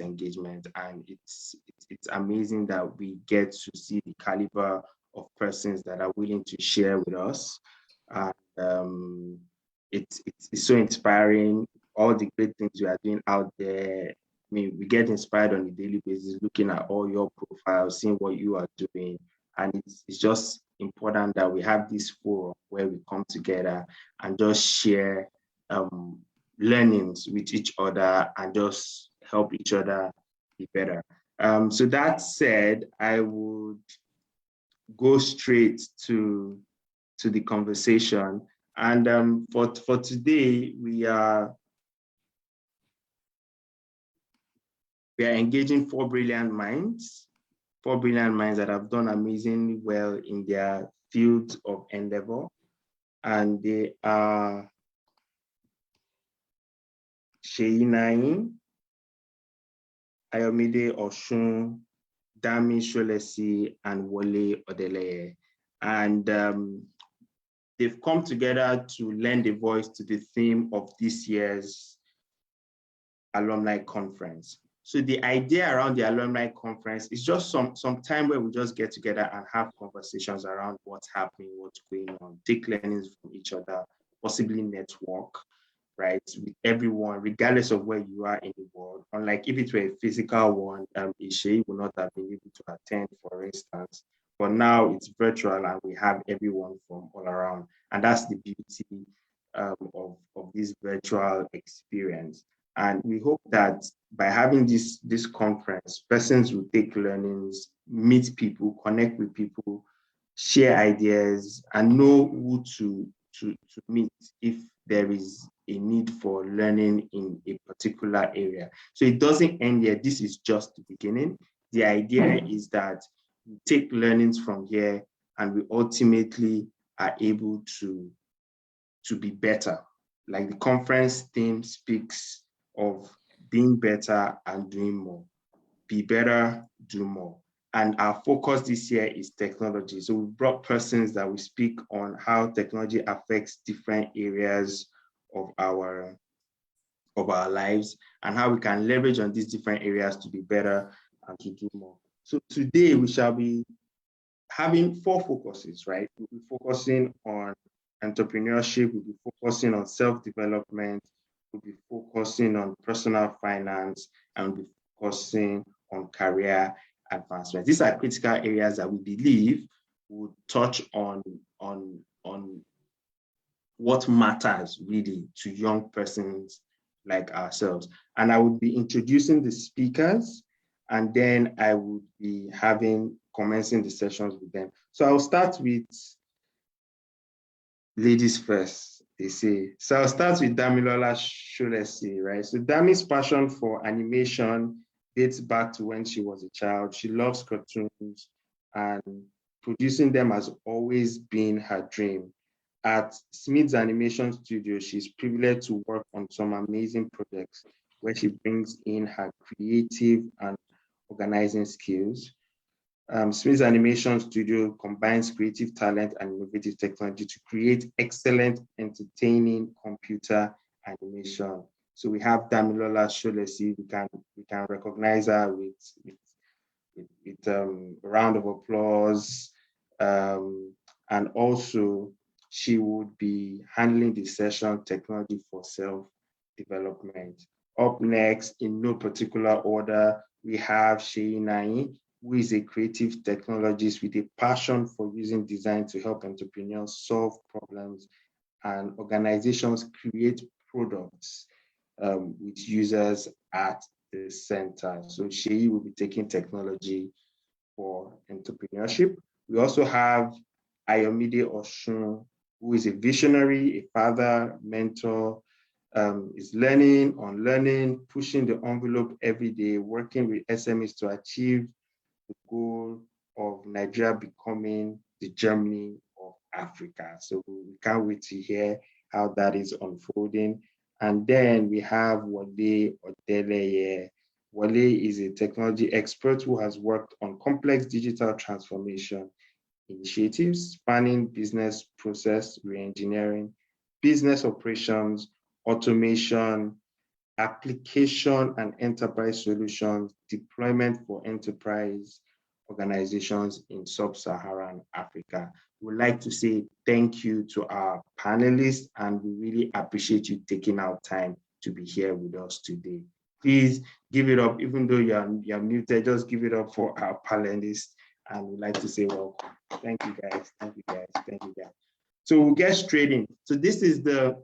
engagement, and it's amazing that we get to see the caliber of persons that are willing to share with us. And it's so inspiring. All the great things you are doing out there. I mean, we get inspired on a daily basis, looking at all your profiles, seeing what you are doing. And it's just important that we have this forum where we come together and just share learnings with each other and just help each other be better. So that said, I would go straight to the conversation. And for today, we are engaging four brilliant minds that have done amazingly well in their fields of endeavor. And they are Seyi Naim, Ayomide Oshun, Dami Sholesi, and Wole Odeleye. And they've come together to lend a voice to the theme of this year's alumni conference. So the idea around the alumni conference is just some time where we just get together and have conversations around what's happening, what's going on, take learnings from each other, possibly network, right, with everyone, regardless of where you are in the world. Unlike if it were a physical one, Ishe will not have been able to attend, for instance. But now it's virtual and we have everyone from all around. And that's the beauty of this virtual experience. And we hope that by having this conference, persons will take learnings, meet people, connect with people, share ideas, and know who to meet if there is a need for learning in a particular area. So it doesn't end here. This is just the beginning. The idea is that we take learnings from here and we ultimately are able to be better. Like the conference theme speaks of being better and doing more. Be better, do more. And our focus this year is technology. So we brought persons that will speak on how technology affects different areas of our lives and how we can leverage on these different areas to be better and to do more. So today we shall be having four focuses, right? We'll be focusing on entrepreneurship, we'll be focusing on self-development, we'll be focusing on personal finance, and we'll be focusing on career advancement. These are critical areas that we believe will touch on what matters really to young persons like ourselves. And I would be introducing the speakers, and then I would be commencing the sessions with them. So I'll start with ladies first, they say. So I'll start with Damilola Sholesi, right? So Dami's passion for animation dates back to when she was a child. She loves cartoons and producing them has always been her dream. At Smith's Animation Studio, she's privileged to work on some amazing projects where she brings in her creative and organizing skills. Smith's Animation Studio combines creative talent and innovative technology to create excellent, entertaining computer animation. So we have Damilola Sholesi. We can recognize her with a round of applause. And also, she would be handling the session Technology for Self-Development. Up next, in no particular order, we have Seyi Naim, who is a creative technologist with a passion for using design to help entrepreneurs solve problems and organizations create products with users at the center. So Seyi will be taking technology for entrepreneurship. We also have Ayomide Oshun, who is a visionary, a father, mentor, is learning, unlearning, pushing the envelope every day, working with SMEs to achieve the goal of Nigeria becoming the Germany of Africa. So we can't wait to hear how that is unfolding. And then we have Wole Odeleye. Wole is a technology expert who has worked on complex digital transformation initiatives spanning business process reengineering, business operations, automation, application and enterprise solutions, deployment for enterprise organizations in sub-Saharan Africa. We'd like to say thank you to our panelists, and we really appreciate you taking out time to be here with us today. Please give it up, even though you're muted, just give it up for our panelists, and we'd like to say welcome. Thank you guys, thank you guys, thank you guys. So we'll get straight in. So this is the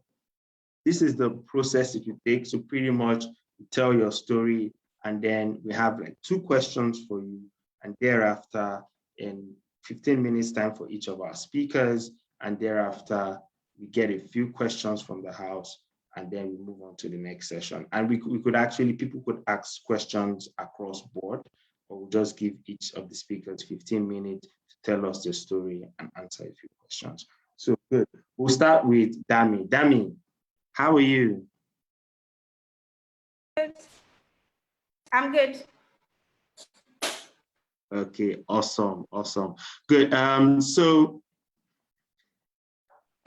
process that you take. So pretty much you tell your story, and then we have like 2 questions for you, and thereafter in 15 minutes time for each of our speakers, and thereafter we get a few questions from the house, and then we move on to the next session. And we could actually, people could ask questions across board, or we'll just give each of the speakers 15 minutes to tell us their story and answer a few questions. So good. We'll start with Dami. Dami, how are you? Good. I'm good. Okay, awesome, awesome. Good. So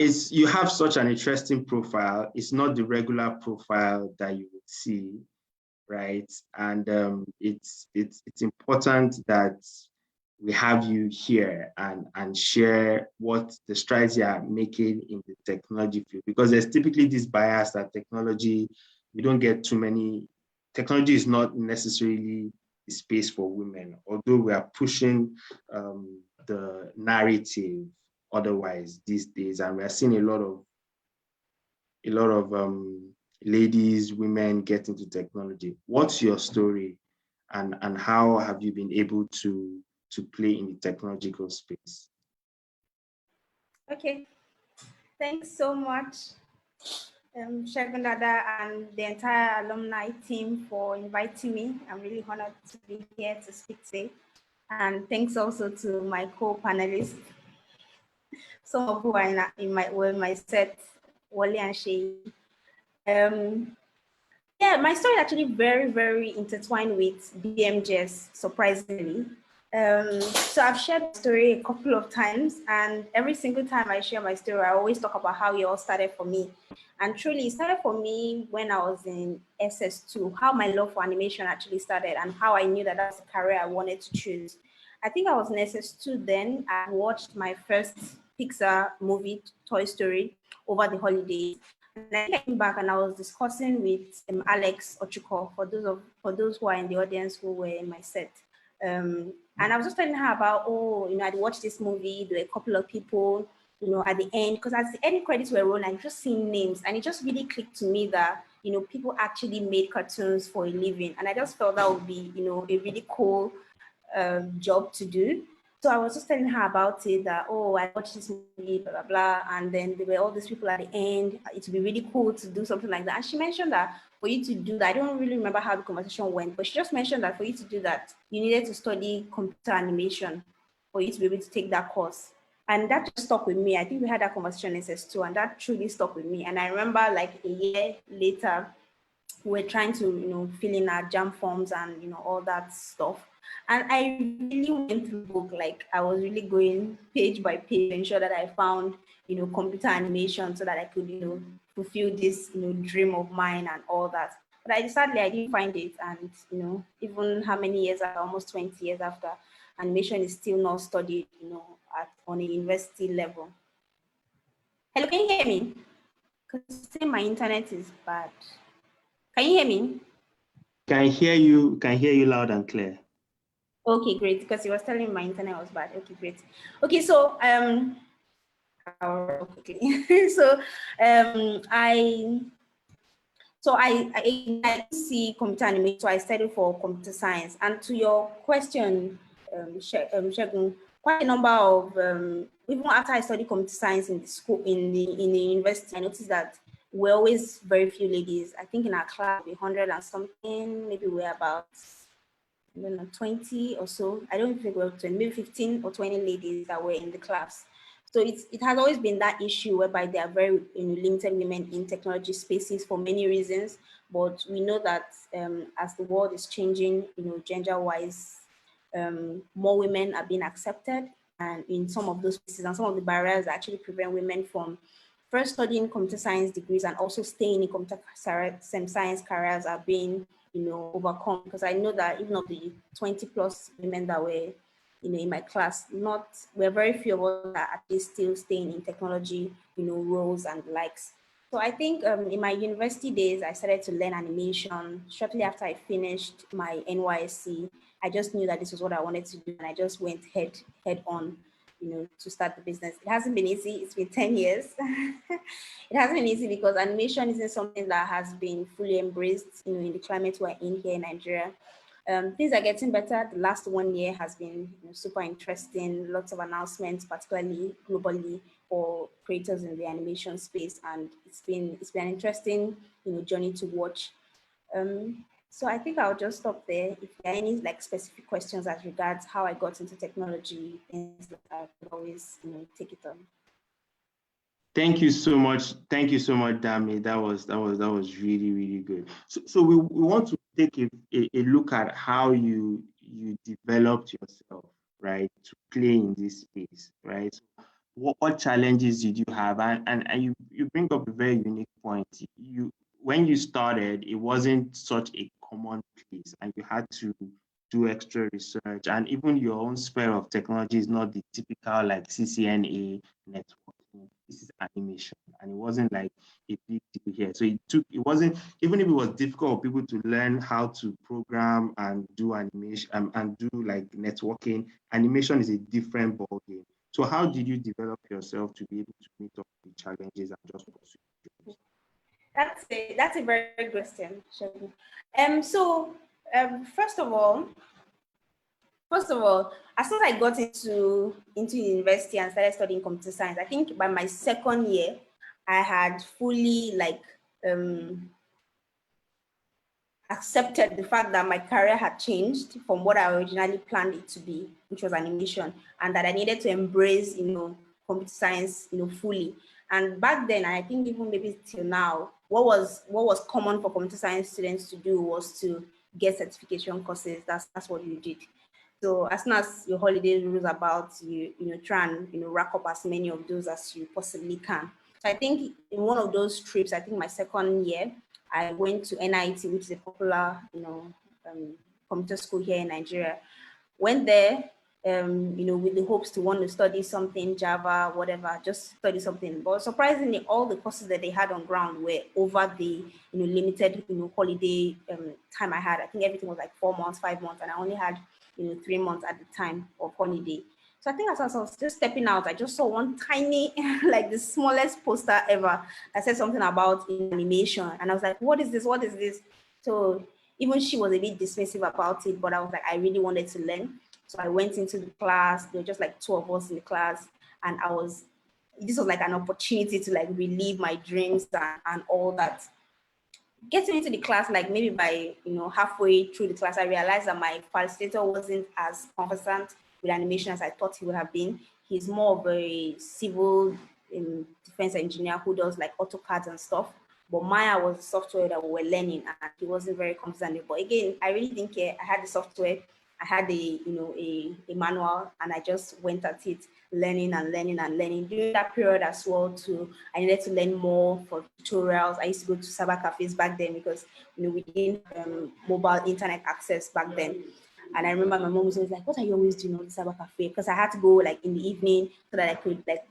you have such an interesting profile. It's not the regular profile that you would see, right? And it's important that we have you here and share what the strides you are making in the technology field, because there's typically this bias that technology, we don't get too many, technology is not necessarily the space for women, although we are pushing the narrative otherwise these days, and we are seeing a lot of ladies, women get into technology. What's your story, and how have you been able to play in the technological space? Okay, thanks so much, Shegun Dada and the entire alumni team for inviting me. I'm really honored to be here to speak today. And thanks also to my co-panelists, some of who are in my set, Wale and Shay. Yeah, my story is actually very, very intertwined with BMJS, surprisingly. So I've shared my story a couple of times, and every single time I share my story, I always talk about how it all started for me. And truly, it started for me when I was in SS2, how my love for animation actually started, and how I knew that that's the career I wanted to choose. I think I was in SS2 then. I watched my first Pixar movie, Toy Story, over the holidays. And I came back and I was discussing with Alex Ochuko, for those who are in the audience who were in my set. And I was just telling her about, I'd watched this movie, there were a couple of people, at the end, because as the end credits were rolling, I just seen names, and it just really clicked to me that, people actually made cartoons for a living. And I just felt that would be, a really cool job to do. So I was just telling her about it, that, I watched this movie, blah, blah, blah. And then there were all these people at the end. It would be really cool to do something like that. And she mentioned that for you to do that, I don't really remember how the conversation went, but she just mentioned that for you to do that, you needed to study computer animation for you to be able to take that course. And that just stuck with me. I think we had that conversation in SS2, and that truly stuck with me. And I remember like a year later, we're trying to, fill in our jam forms and, all that stuff. And I really went through the book, like I was really going page by page to ensure that I found, computer animation so that I could, fulfill this, dream of mine and all that. But sadly, I didn't find it. And, even how many years after, almost 20 years after, animation is still not studied, on a university level. Hello, can you hear me? Because my internet is bad. Can you hear me? Can hear you loud and clear. Okay, great. Because he was telling me my internet was bad. Okay, great. Okay, so I see computer animation, so I studied for computer science. And to your question, Shegun, quite a number of even after I studied computer science in the school in the university, I noticed that we're always very few ladies. I think in our class, 100 and something, maybe we're about 20 or so. I don't think we're 20, maybe 15 or 20 ladies that were in the class. So it has always been that issue whereby there are very limited women in technology spaces for many reasons. But we know that as the world is changing, gender-wise, more women are being accepted, and in some of those spaces, and some of the barriers that actually prevent women from first studying computer science degrees and also staying in computer science careers are being, overcome, because I know that even of the 20 plus women that were, in my class, we're very few of us that at least still staying in technology, roles and likes. So I think in my university days, I started to learn animation. Shortly after I finished my NYSC, I just knew that this was what I wanted to do, and I just went head on, to start the business. It hasn't been easy. It's been 10 years. It hasn't been easy because animation isn't something that has been fully embraced, in the climate we're in here in Nigeria. Things are getting better. The last 1 year has been super interesting. Lots of announcements, particularly globally, for creators in the animation space, and it's been an interesting journey to watch. So I think I'll just stop there. If there are any specific questions as regards how I got into technology, things like that, I could always take it on. Thank you so much. Thank you so much, Dami. That was really, really good. So we want to take a look at how you developed yourself, right, to play in this space, right? So what challenges did you have? And you bring up a very unique point. When you started, it wasn't such a common place, and you had to do extra research, and even your own sphere of technology is not the typical like CCNA networking. This is animation, and it wasn't like a big deal here. So it wasn't, even if it was difficult for people to learn how to program and do animation and do like networking, animation is a different ballgame. So how did you develop yourself to be able to meet up with the challenges and just pursue dreams? That's a very good question, Shegun. First of all, as soon as I got into university and started studying computer science, I think by my second year, I had fully accepted the fact that my career had changed from what I originally planned it to be, which was animation, and that I needed to embrace, computer science, fully. And back then, I think even maybe till now, what was common for computer science students to do was to get certification courses. That's what you did. So as soon as your holiday rules about, you try and rack up as many of those as you possibly can. So I think in one of those trips, I think my second year, I went to NIT, which is a popular, computer school here in Nigeria. Went there, with the hopes to want to study something, Java, whatever, just study something. But surprisingly, all the courses that they had on ground were over the, limited, holiday time I had. I think everything was like 4 months, 5 months, and I only had, 3 months at the time of holiday. So I think as I was just stepping out, I just saw one tiny, like the smallest poster ever that said something about animation. And I was like, what is this? What is this? So even she was a bit dismissive about it, but I was like, I really wanted to learn. So I went into the class. There were just like two of us in the class. And this was like an opportunity to like relive my dreams and all that. Getting into the class, like maybe by halfway through the class, I realized that my facilitator wasn't as conversant with animation as I thought he would have been. He's more of a civil defense engineer who does like AutoCAD and stuff. But Maya was the software that we were learning, and he wasn't very conversant. But again, I really didn't care. I had the software, I had a manual, and I just went at it, learning and learning and learning. During that period as well, too, I needed to learn more for tutorials. I used to go to cyber cafes back then because we didn't mobile internet access back then. And I remember my mom was always like, "What are you always doing on the cyber cafe?" Because I had to go like in the evening so that I could like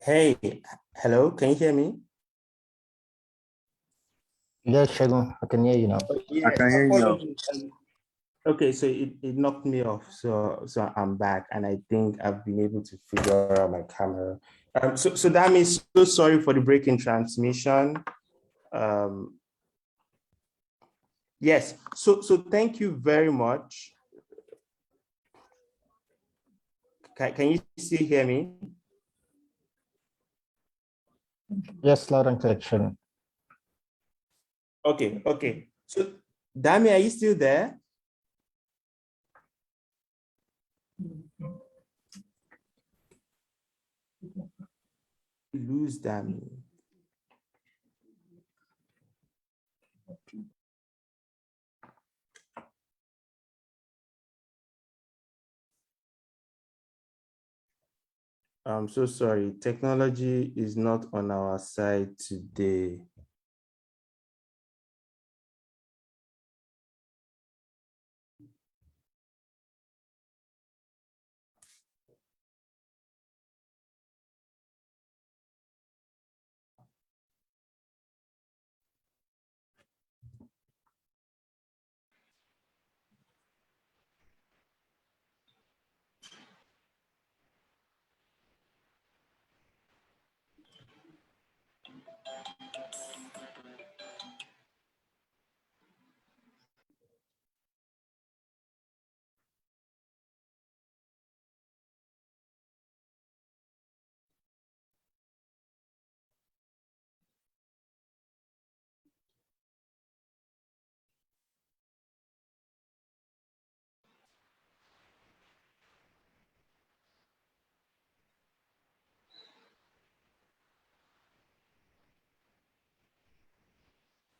Hey, hello, can you hear me? Yes, Shagun, I can hear you now. Yeah, I can hear you now. apologies. Okay, so it knocked me off, so I'm back, and I think I've been able to figure out my camera. So that means so sorry for the break in transmission. Um, yes, so thank you very much. Can you still hear me? Yes, loud and clear, Shagun. Okay. So Dami, are you still there? Lose Dami. I'm so sorry. Technology is not on our side today.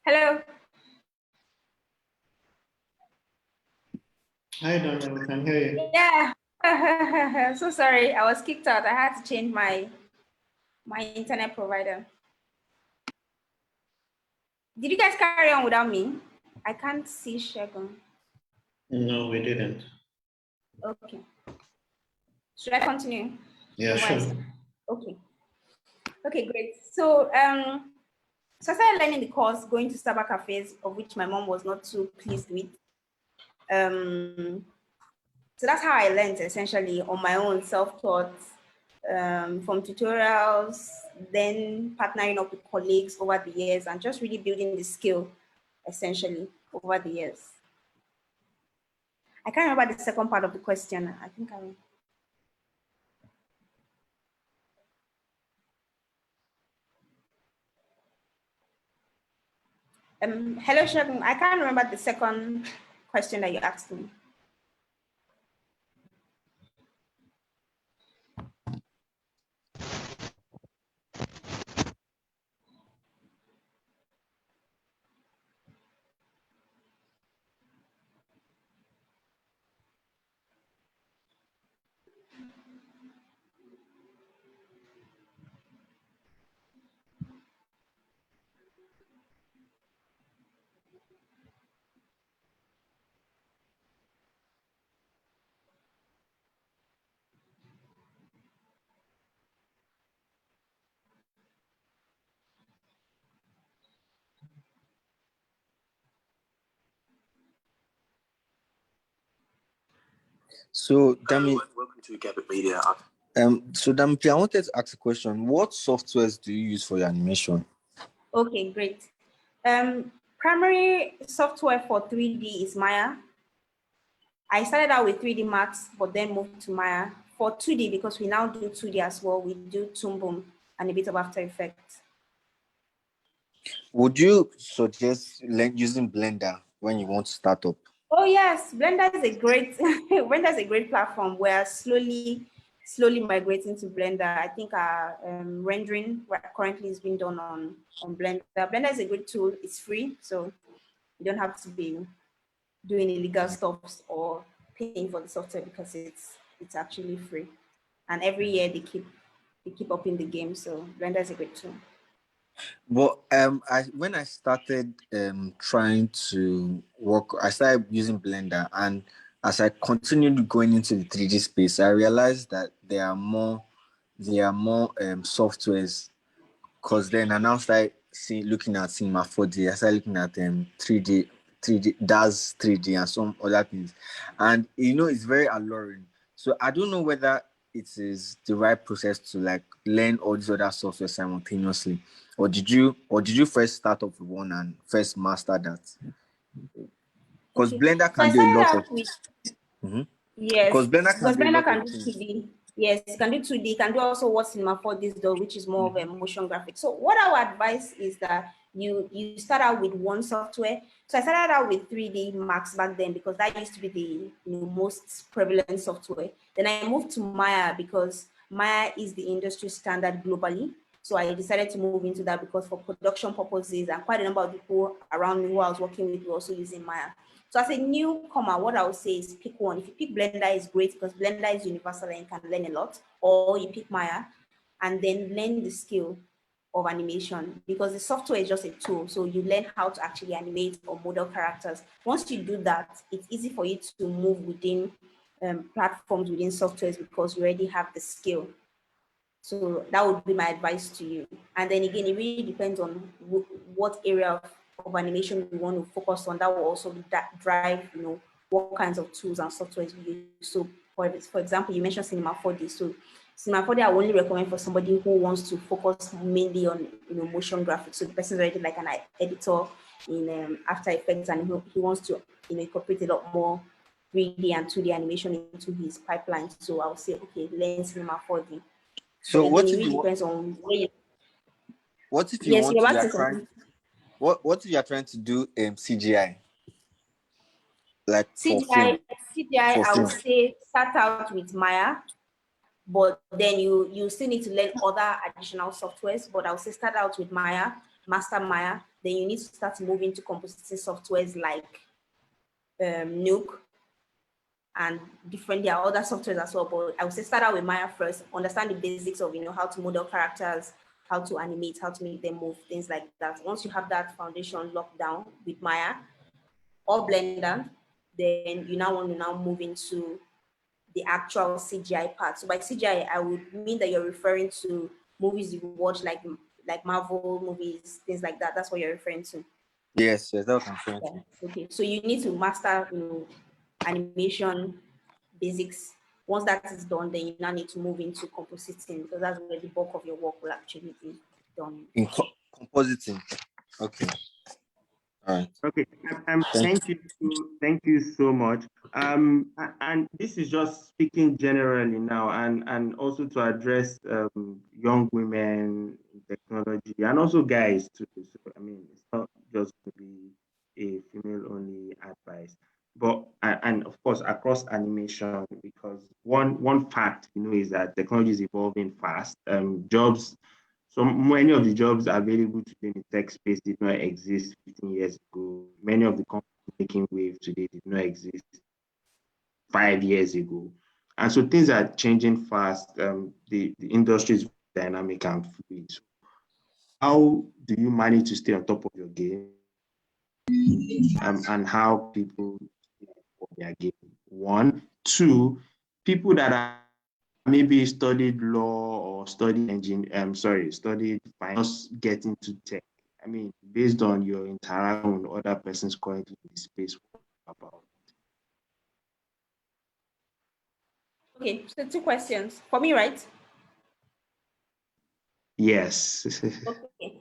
Hello. Hi, Daniel. Can hear you. Yeah. So sorry, I was kicked out. I had to change my internet provider. Did you guys carry on without me? I can't see Shagun. No, we didn't. Okay. Should I continue? Yeah, sure. Okay. Okay, great. So I started learning the course, going to cyber cafes, of which my mom was not too pleased with. So that's how I learned essentially on my own, self-taught, from tutorials, then partnering up with colleagues over the years, and just really building the skill essentially over the years. I can't remember the second part of the question. I think I. Hello, Shagun. I can't remember the second question that you asked me. So, Dami, welcome to Gabit Media. So Dami, I wanted to ask a question. What softwares do you use for your animation? Okay, great. Primary software for 3D is Maya. I started out with 3D Max, but then moved to Maya. For 2D, because we now do 2D as well, we do Toon Boom and a bit of After Effects. Would you suggest using Blender when you want to start up? Oh yes, Blender is a great Blender is a great platform. We're slowly migrating to Blender. I think our rendering currently is being done on Blender. Blender is a good tool. It's free, so you don't have to be doing illegal stuff or paying for the software because it's actually free. And every year they keep upping the game. So Blender is a good tool. But when I started trying to work, I started using Blender, and as I continued going into the 3D space, I realized that there are more there are more softwares. Because then I now start looking at Cinema 4D, I started looking at 3D, DAS 3D, and some other things. And it's very alluring. So I don't know whether it is the right process to like learn all these other software simultaneously. Or did you first start off with one and first master that? Because Okay. Blender So I can do a started lot out of with because yes, Blender can because do a Blender lot can of do things. 2D. Yes, it can do 2D, can do also what Cinema 4D does, which is more of a motion graphics. So what I would advise is that you start out with one software. So I started out with 3D Max back then because that used to be the most prevalent software. Then I moved to Maya because Maya is the industry standard globally. So I decided to move into that because for production purposes and quite a number of people around me who I was working with were also using Maya. So as a newcomer, what I would say is pick one. If you pick Blender, it's great because Blender is universal and you can learn a lot. Or you pick Maya and then learn the skill of animation because the software is just a tool. So you learn how to actually animate or model characters. Once you do that, it's easy for you to move within platforms, within softwares because you already have the skill. So that would be my advice to you. And then again, it really depends on what area of animation you want to focus on. That will also drive, what kinds of tools and softwares you use. So for example, you mentioned Cinema 4D. So Cinema 4D, I only recommend for somebody who wants to focus mainly on, motion graphics. So the person's already like an editor in After Effects and he wants to, incorporate a lot more 3D and 2D animation into his pipeline. So I would say, okay, learn Cinema 4D. But So again, it really depends on where you. what if you Yes, want you're to about you're to say trying what if you're trying to do CGI like for film? CGI. CGI, For I would film. say start out with Maya, but then you still need to learn other additional softwares. But I would say start out with Maya, master Maya. Then you need to start moving to compositing softwares like Nuke and different. There are other softwares as well, but I would say start out with Maya first. Understand the basics of how to model characters, how to animate, how to make them move, things like that. Once you have that foundation locked down with Maya or Blender, then you now want to now move into the actual CGI part. So by CGI, I would mean that you're referring to movies you watch like Marvel movies, things like that. That's what you're referring to. Yes, that's what I'm saying. Yeah. Okay. So you need to master, animation basics. Once that is done, then you now need to move into compositing because that's where the bulk of your work will actually be done. In compositing. Okay. All right. Okay, thank you so much. And this is just speaking generally now, and also to address young women in technology and also guys too. So I mean, it's not just to be a female-only advice, but and of course across animation because one fact is that technology is evolving fast. Jobs So many of the jobs available today in the tech space did not exist 15 years ago. Many of the companies making wave today did not exist 5 years ago. And so things are changing fast. The industry is dynamic and fluid. So how do you manage to stay on top of your game? And how people stay on top of their game? One. Two, people that are maybe studied law or studied finance, get into tech. I mean, based on your interaction with other persons currently in the space, what about? Okay, so 2 questions for me, right? Yes. Okay.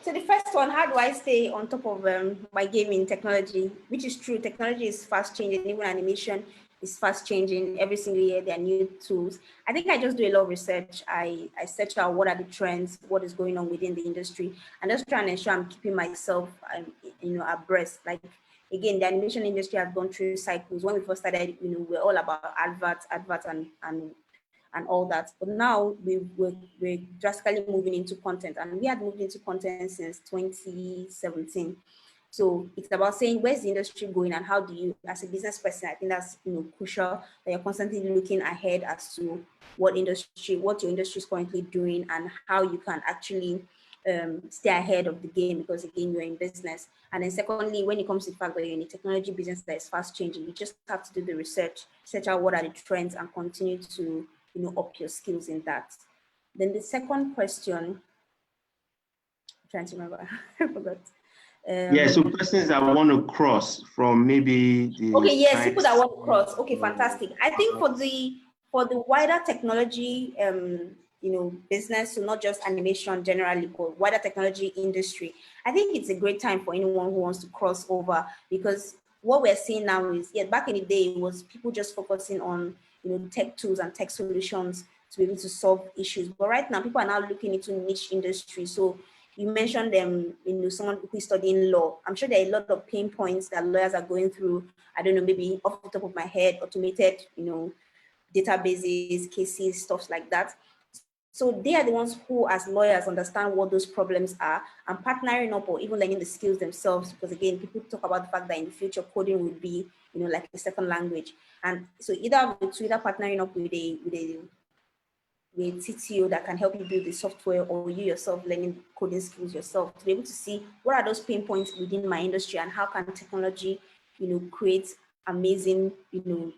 So the first one, how do I stay on top of my gaming technology? Which is true, technology is fast changing. Even animation is fast changing. Every single year there are new tools. I think I just do a lot of research. I search out what are the trends, what is going on within the industry, and just trying to ensure I'm keeping myself, abreast. Like again, the animation industry has gone through cycles. When we first started, we're all about adverts, and all that. But now we're drastically moving into content, and we had moved into content since 2017. So it's about saying where's the industry going and how do you, as a business person, I think that's crucial that you're constantly looking ahead as to what your industry is currently doing and how you can actually stay ahead of the game because again you're in business. And then secondly, when it comes to the fact that you're in a technology business that is fast changing, you just have to do the research, search out what are the trends and continue to up your skills in that. Then the second question, I'm trying to remember, I forgot. Yeah, so persons that want to cross from maybe the okay, yes, science. people that want to cross. Okay, fantastic. I think for the wider technology business, so not just animation generally, but wider technology industry, I think it's a great time for anyone who wants to cross over, because what we're seeing now is, yeah, back in the day it was people just focusing on tech tools and tech solutions to be able to solve issues. But right now people are now looking into niche industries. So you mentioned someone who is studying law. I'm sure there are a lot of pain points that lawyers are going through. I don't know, maybe off the top of my head, automated, databases, cases, stuff like that. So they are the ones who, as lawyers, understand what those problems are, and partnering up or even learning the skills themselves. Because again, people talk about the fact that in the future coding will be, like a second language. And so either partnering up with a TTO that can help you build the software, or you yourself learning coding skills yourself to be able to see what are those pain points within my industry and how can technology, create amazing,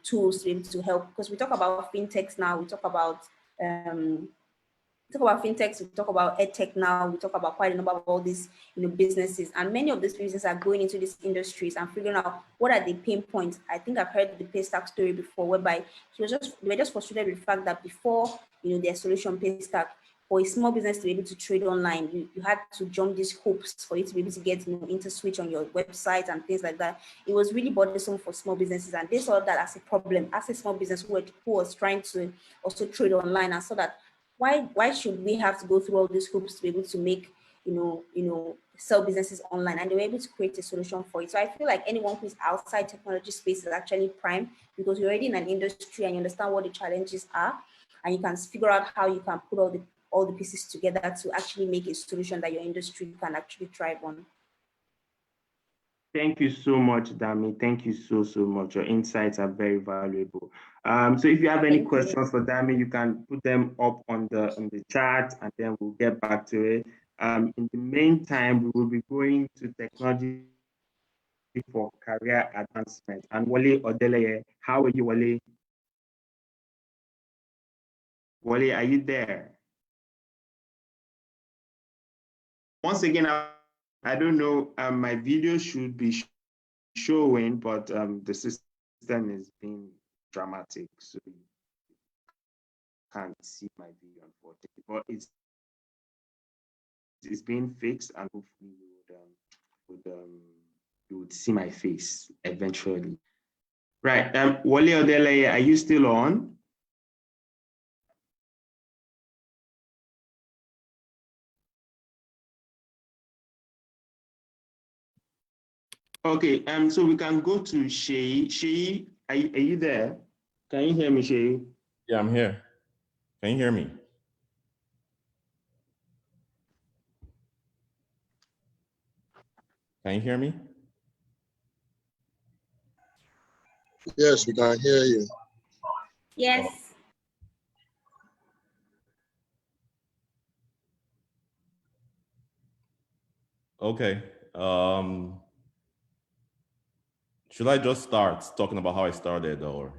tools to be able to help. Because we talk about fintechs now, we talk about fintechs, we talk about edtech now, we talk about quite a number of all these, businesses, and many of these businesses are going into these industries and figuring out what are the pain points. I think I've heard the Paystack story before, whereby they were just frustrated with the fact that before, their solution Paystack, for a small business to be able to trade online, you had to jump these hoops for you to be able to get into switch on your website and things like that. It was really bothersome for small businesses, and they saw that as a problem, as a small business who was trying to also trade online, and saw that why should we have to go through all these hoops to be able to make sell businesses online, and they were able to create a solution for it. So I feel like anyone who's outside technology space is actually prime, because you're already in an industry and you understand what the challenges are, and you can figure out how you can put all the pieces together to actually make a solution that your industry can actually thrive on. Thank you so much, Dami. Thank you so much. Your insights are very valuable. So if you have any questions for Dami, you can put them up on the chat, and then we'll get back to it. In the meantime, we will be going to technology for career advancement. And Wale Odeleye, how are you, Wale? Wale, are you there? Once again, I don't know, my video should be showing, but the system is being dramatic, so you can't see my video, unfortunately. But it's being fixed, and hopefully you would see my face eventually. Right, Wale Odeleye, are you still on? Okay, so we can go to Shay. Shay, are you there? Can you hear me, Shay? Yeah, I'm here. Can you hear me? Can you hear me? Yes, we can hear you. Yes. Okay. Should I just start talking about how I started, or?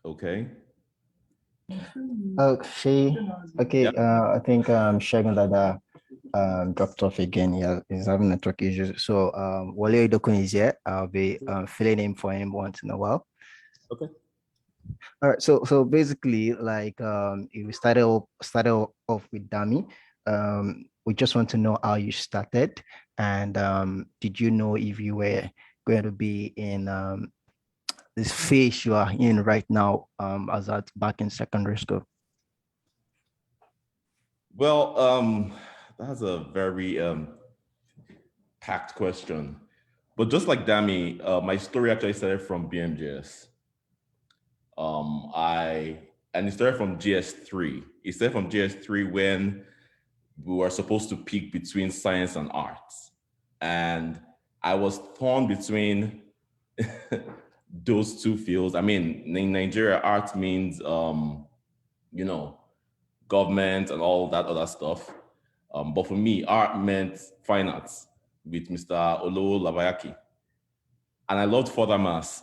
Okay. Okay, I think Shagun Dada dropped off again. He's having network issues. So Wale Idokun is here. I'll be filling in for him once in a while. Okay. All right. So basically, like we started off with Dami. We just want to know how you started, and did you know if you were going to be in this phase you are in right now, as at back in secondary school? Well, that's a very packed question. But just like Dami, my story actually started from BMJS. And it started from GS3. It started from GS3 when we were supposed to pick between science and arts. And I was torn between those two fields. I mean, in Nigeria, art means, government and all that other stuff. But for me, art meant fine arts. with Mr. Olo Labayaki. And I loved further maths.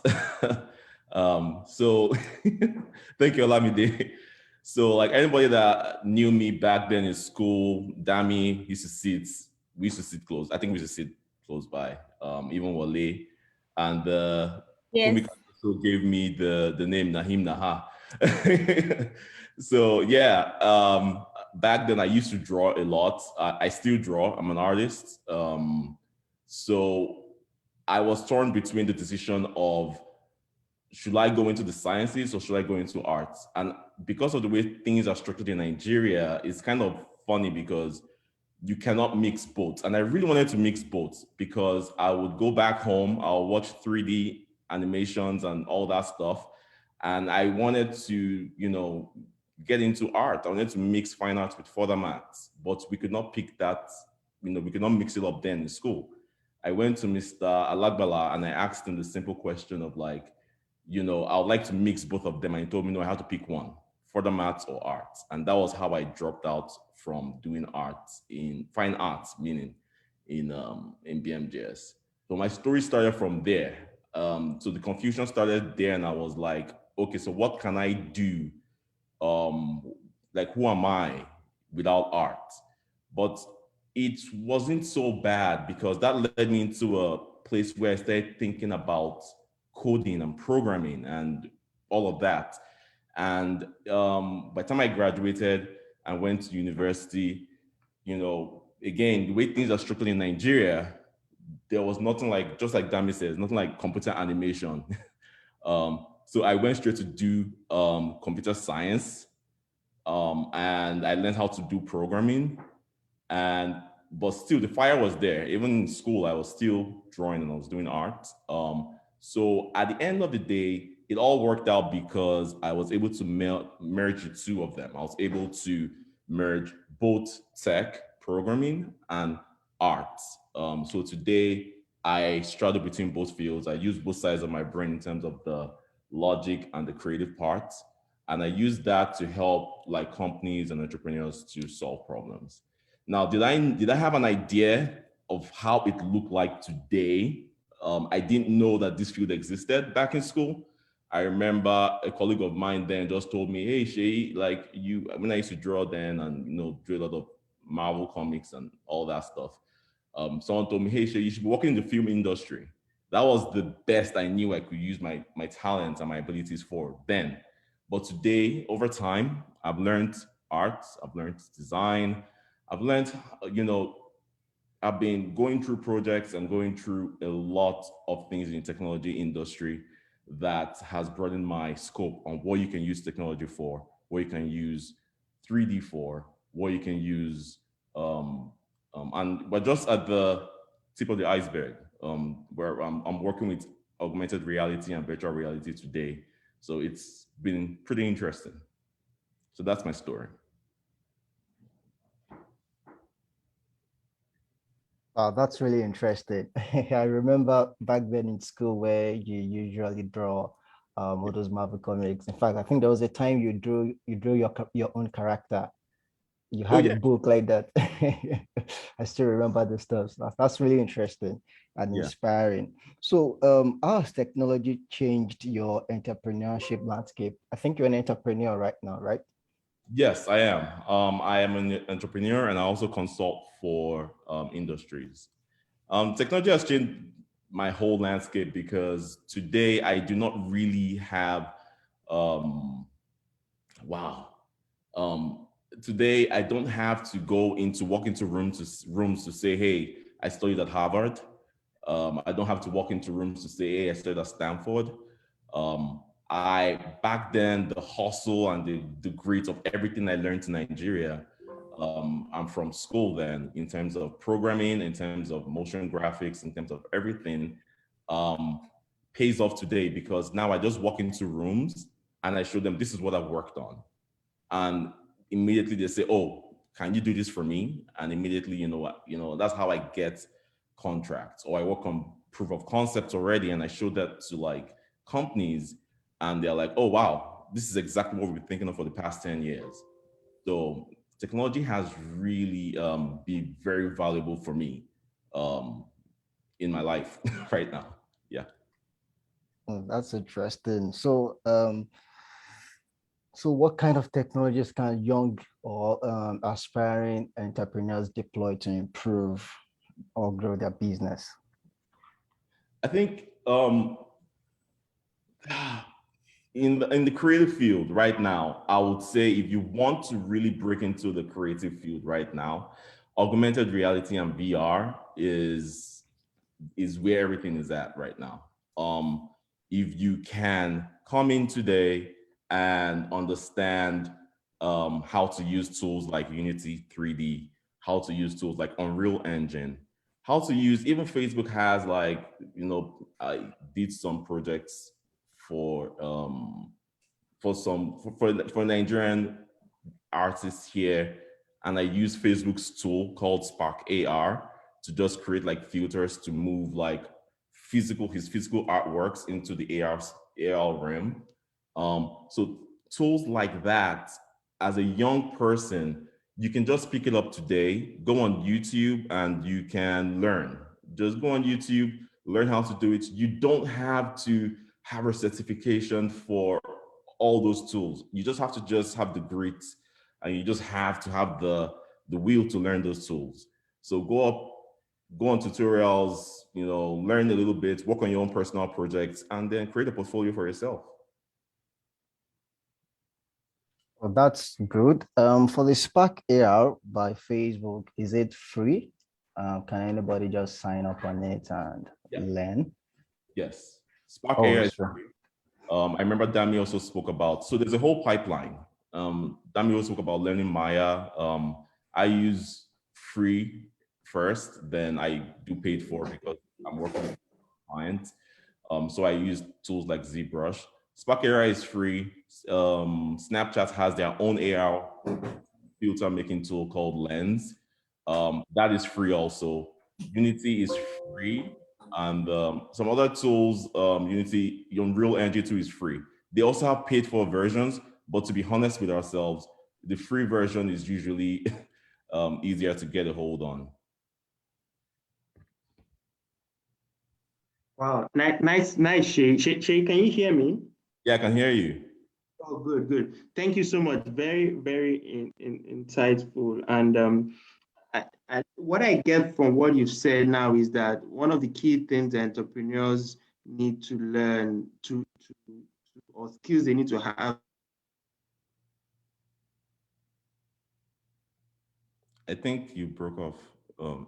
So thank you, Olamide. So like anybody that knew me back then in school, Dami we used to sit close. I think we used to sit close by, even Wale. And Yes. Fumi also gave me the name Nahim Naha. So yeah, back then I used to draw a lot. I still draw, I'm an artist. So I was torn between the decision of should I go into the sciences or should I go into arts? And because of the way things are structured in Nigeria, it's kind of funny because you cannot mix both. And I really wanted to mix both because I would go back home, I'll watch 3D animations and all that stuff. And I wanted to, get into art. I wanted to mix fine arts with further maths, but we could not pick that, we could not mix it up then in school. I went to Mr. Alagbala and I asked him the simple question of like, I would like to mix both of them. And he told me, no, I have to pick one, further maths or arts. And that was how I dropped out from doing arts in fine arts, meaning in BMJS. So my story started from there. So the confusion started there and I was like, okay, so what can I do? Like, who am I without art? But it wasn't so bad because that led me into a place where I started thinking about coding and programming and all of that. And by the time I graduated and went to university, again, the way things are structured in Nigeria, there was nothing like, just like Dami says, nothing like computer animation. So I went straight to do computer science, and I learned how to do programming. But still, the fire was there. Even in school, I was still drawing and I was doing art. So at the end of the day, it all worked out because I was able to merge the two of them. I was able to merge both tech, programming, and art. So today, I straddle between both fields. I use both sides of my brain in terms of the logic and the creative part. And I use that to help like companies and entrepreneurs to solve problems. Now, did I have an idea of how it looked like today? I didn't know that this field existed back in school. I remember a colleague of mine then just told me, "Hey, Shay, like when I used to draw then and do a lot of Marvel comics and all that stuff. Someone told me, hey, Shay, you should be working in the film industry." That was the best I knew I could use my talents and my abilities for then. But today, over time, I've learned art, I've learned design, I've learned, I've been going through projects and going through a lot of things in the technology industry that has broadened my scope on what you can use technology for, what you can use 3D for, what you can use, and we're just at the tip of the iceberg, where I'm working with augmented reality and virtual reality today. So it's been pretty interesting. So that's my story. Wow, that's really interesting. I remember back then in school where you usually draw all those Marvel comics. In fact, I think there was a time you drew your own character. You Oh had a yeah, book like that. I still remember the stuff. That's really interesting and yeah. inspiring. So, how has technology changed your entrepreneurship landscape? I think you're an entrepreneur right now, right? Yes, I am. I am an entrepreneur and I also consult for industries. Technology has changed my whole landscape because today I do not really have, wow. Um, Today I don't have to walk into rooms to say, hey, I studied at Harvard. I don't have to walk into rooms to say, hey, I studied at Stanford. I back then the hustle and the grit of everything I learned in Nigeria. I'm from school then in terms of programming, in terms of motion graphics, in terms of everything, um, pays off today because now I just walk into rooms and I show them this is what I've worked on, and immediately they say, "Oh, can you do this for me?" And immediately, that's how I get contracts, or I work on proof of concepts already, and I show that to like companies, and they're like, "Oh, wow, this is exactly what we've been thinking of for the past 10 years." So technology has really been very valuable for me. in my life right now. Yeah. Oh, that's interesting. So what kind of technologies can young or aspiring entrepreneurs deploy to improve or grow their business? I think in the creative field right now, I would say if you want to really break into the creative field right now, augmented reality and VR is where everything is at right now. If you can come in today and understand how to use tools like Unity 3D, how to use tools like Unreal Engine, how to use, even Facebook has like, I did some projects for for Nigerian artists here, and I use Facebook's tool called Spark AR to just create like filters to move like his physical artworks into the AR realm. So tools like that, as a young person, you can just pick it up today, go on YouTube and you can learn. Just go on YouTube, learn how to do it. You don't have to have a certification for all those tools. You just have to just have the grit, and you just have to have the will to learn those tools. So go on tutorials, learn a little bit, work on your own personal projects, and then create a portfolio for yourself. Well, that's good. For the Spark AR by Facebook, is it free? Can anybody just sign up on it and learn? Yes, Spark Oh, AI is sure. free. I remember Dami also spoke about, so there's a whole pipeline. Dami also spoke about learning Maya. I use free first, then I do paid for because I'm working with clients. So I use tools like ZBrush. Spark AI is free. Snapchat has their own AR filter making tool called Lens. That is free also. Unity is free. And some other tools, Unity, Unreal Engine 2 is free. They also have paid for versions, but to be honest with ourselves, the free version is usually easier to get a hold on. Wow, nice, Shay. Shay, can you hear me? Yeah, I can hear you. Oh, good. Thank you so much. Very, very insightful. And what I get from what you've said now is that one of the key things entrepreneurs need to learn or skills they need to have. I think you broke off.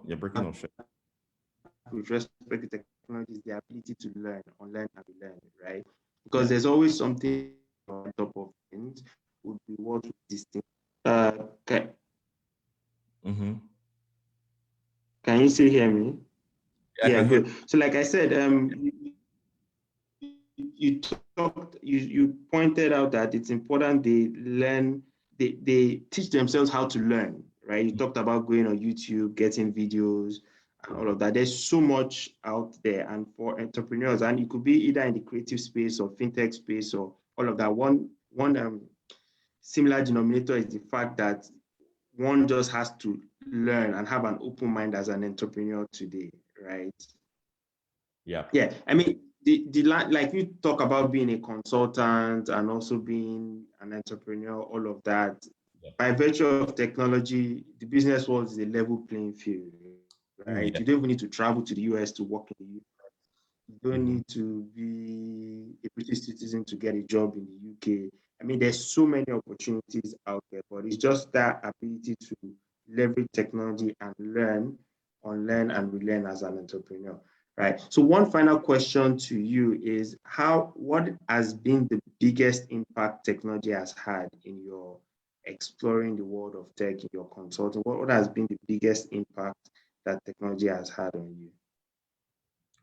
You're breaking off. With respect to technology is the ability to learn, unlearn and relearn, right? Because there's always something on top of things would be what would distinct. Okay. Can you still hear me? Yeah, good. So like I said, you pointed out that it's important they teach themselves how to learn, right? You talked about going on YouTube, getting videos and all of that. There's so much out there, and for entrepreneurs, and it could be either in the creative space or fintech space or all of that. One similar denominator is the fact that one just has to learn and have an open mind as an entrepreneur today, right? Yeah. I mean, like you talk about being a consultant and also being an entrepreneur, all of that. By virtue of technology, the business world is a level playing field, right? You don't even need to travel to the US to work in the US. You don't need to be a British citizen to get a job in the UK. I mean, there's so many opportunities out there, but it's just that ability to leverage technology and unlearn and relearn as an entrepreneur, right? So one final question to you is what has been the biggest impact technology has had in your exploring the world of tech, in your consulting? What has been the biggest impact that technology has had on you?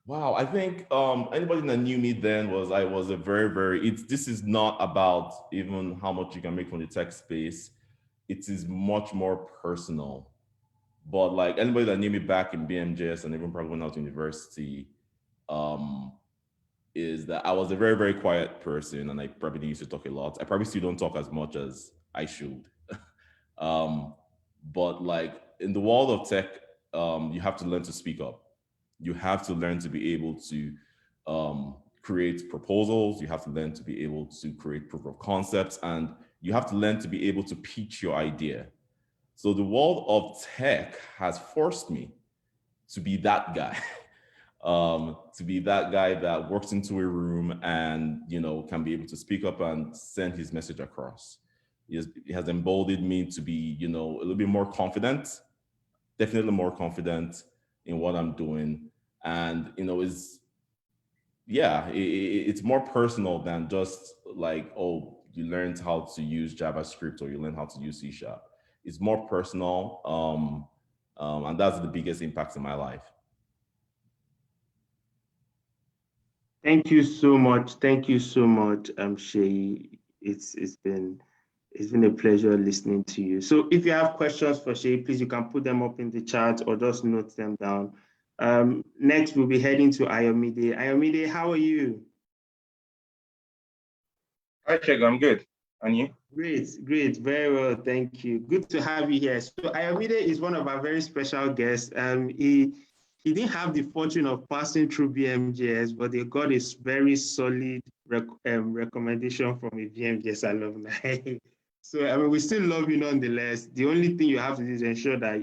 Wow, I think anybody that knew me then I was a very, this is not about even how much you can make from the tech space. It is much more personal. But like anybody that knew me back in BMJS and even probably when I was in university, is that I was a very quiet person and I probably used to talk a lot. I probably still don't talk as much as I should. But like in the world of tech, you have to learn to speak up. You have to learn to be able to create proposals. You have to learn to be able to create proof of concepts, and you have to learn to be able to pitch your idea. So the world of tech has forced me to be that guy, to be that guy that walks into a room and, you know, can be able to speak up and send his message across. It has emboldened me to be, you know, a little bit more confident, definitely more confident in what I'm doing. And, you know, it's more personal than just like, oh, you learned how to use JavaScript or you learned how to use C#. It's more personal, and that's the biggest impact in my life. Thank you so much. Thank you so much, Shay. It's been a pleasure listening to you. So if you have questions for Shay, please, you can put them up in the chat or just note them down. Next, we'll be heading to Ayomide. Ayomide, how are you? Hi, Chego, I'm good. And you? Great, very well, thank you. Good to have you here. So Ayomide is one of our very special guests. He didn't have the fortune of passing through BMJS, but they got a very solid recommendation from a BMJS alumni. So, I mean, we still love you nonetheless. The only thing you have to do is ensure that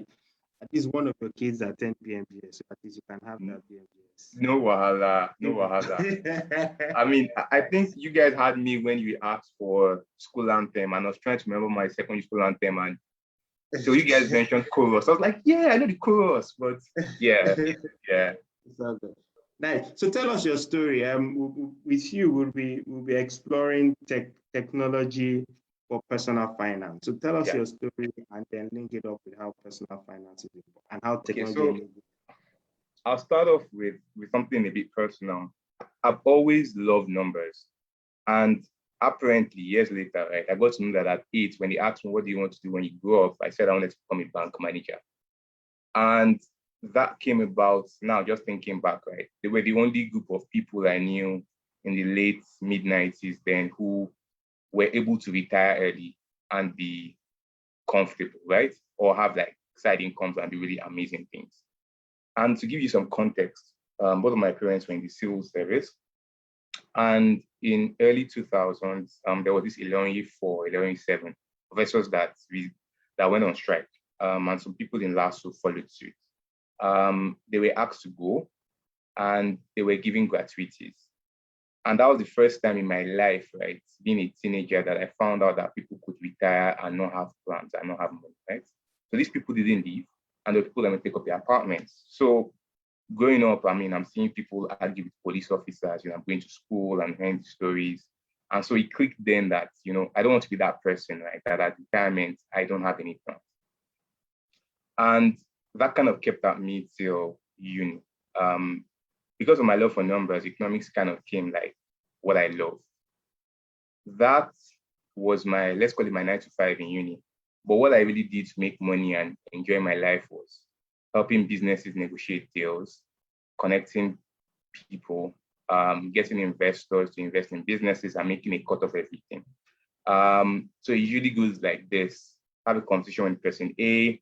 at least one of your kids attend BMJS, so at least you can have that BMJS. No wahala, no wahala. I mean, I think you guys had me when you asked for school anthem, and I was trying to remember my secondary school anthem, and so you guys mentioned chorus. I was like, yeah, I know the chorus, but yeah. It's all good. Nice. So tell us your story. With you, we'll be exploring technology for personal finance. So tell us your story and then link it up with how personal finance is important and how technology. So I'll start off with something a bit personal. I've always loved numbers, and apparently years later, right, I got to know that at 8, when they asked me, what do you want to do when you grow up? I said I wanted to become a bank manager. And that came about, now just thinking back, right? They were the only group of people I knew in the late mid-90s then who were able to retire early and be comfortable, right? Or have like side incomes and do really amazing things. And to give you some context, both of my parents were in the civil service. And in early 2000s, there was this Alumni 4, Alumni 7 professors that went on strike. And some people in LASSO followed suit. They were asked to go and they were giving gratuities. And that was the first time in my life, right, being a teenager, that I found out that people could retire and not have plans and not have money, right? So these people didn't leave, and the people that would take up their apartments. So growing up, I mean, I'm seeing people argue with police officers, you know, I'm going to school and hearing stories. And so it clicked then that, you know, I don't want to be that person, right, that at retirement, I don't have any plans. And that kind of kept at me till uni. Because of my love for numbers, economics kind of came like what I love. That was my, let's call it my 9 to 5 in uni. But what I really did to make money and enjoy my life was helping businesses negotiate deals, connecting people, getting investors to invest in businesses and making a cut of everything. So it usually goes like this: have a conversation with person A,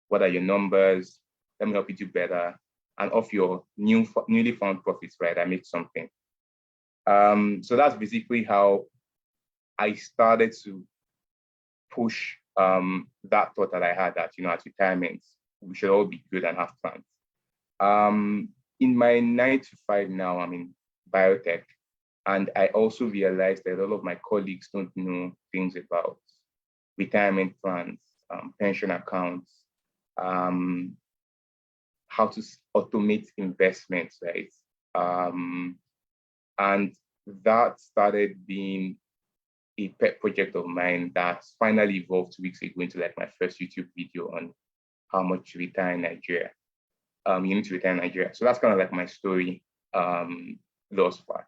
what are your numbers? Let me help you do better. And off your newly found profits, right, I make something. So that's basically how I started to push that thought that I had that, you know, at retirement, we should all be good and have plans. In my 9 to 5 now, I'm in biotech. And I also realized that a lot of my colleagues don't know things about retirement plans, pension accounts, how to automate investments, right? And that started being a pet project of mine that finally evolved 2 weeks ago into like my first YouTube video on how much to retire in Nigeria. You need to retire in Nigeria. So that's kind of like my story thus far.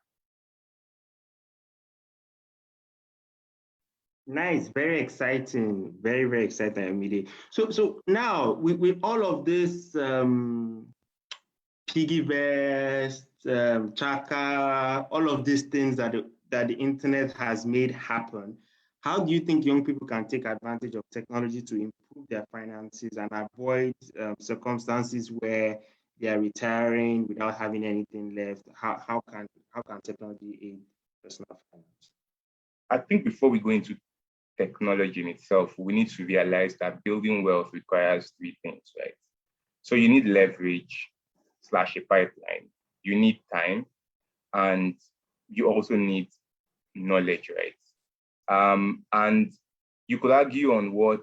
Nice, very exciting, very, very exciting, Amide. So now with all of this piggyvest, Chaka, all of these things that the internet has made happen, how do you think young people can take advantage of technology to improve their finances and avoid circumstances where they are retiring without having anything left? How can technology aid personal finance? I think before we go into technology in itself, we need to realize that building wealth requires three things, right? So you need leverage / a pipeline, you need time, and you also need knowledge, right? And you could argue on what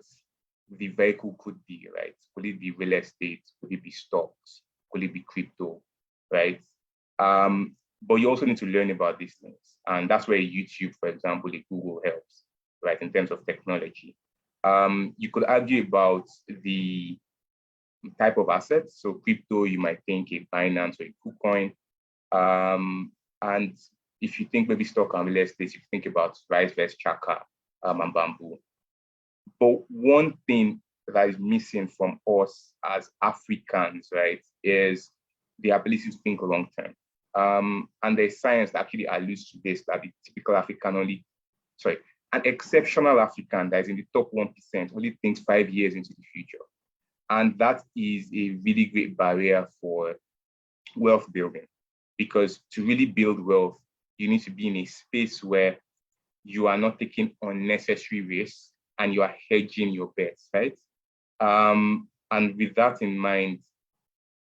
the vehicle could be, right? Could it be real estate? Could it be stocks? Could it be crypto, right? But you also need to learn about these things. And that's where YouTube, for example, the Google helps, right, in terms of technology. You could argue about the type of assets. So crypto, you might think a Binance or a KuCoin. And if you think maybe stock and real estate, you think about Rise, Chaka, and Bamboo. But one thing that is missing from us as Africans, right, is the ability to think long term. And there's science that actually alludes to this, that the typical African an exceptional African that is in the top 1% only thinks 5 years into the future. And that is a really great barrier for wealth building, because to really build wealth, you need to be in a space where you are not taking unnecessary risks and you are hedging your bets, right? And with that in mind,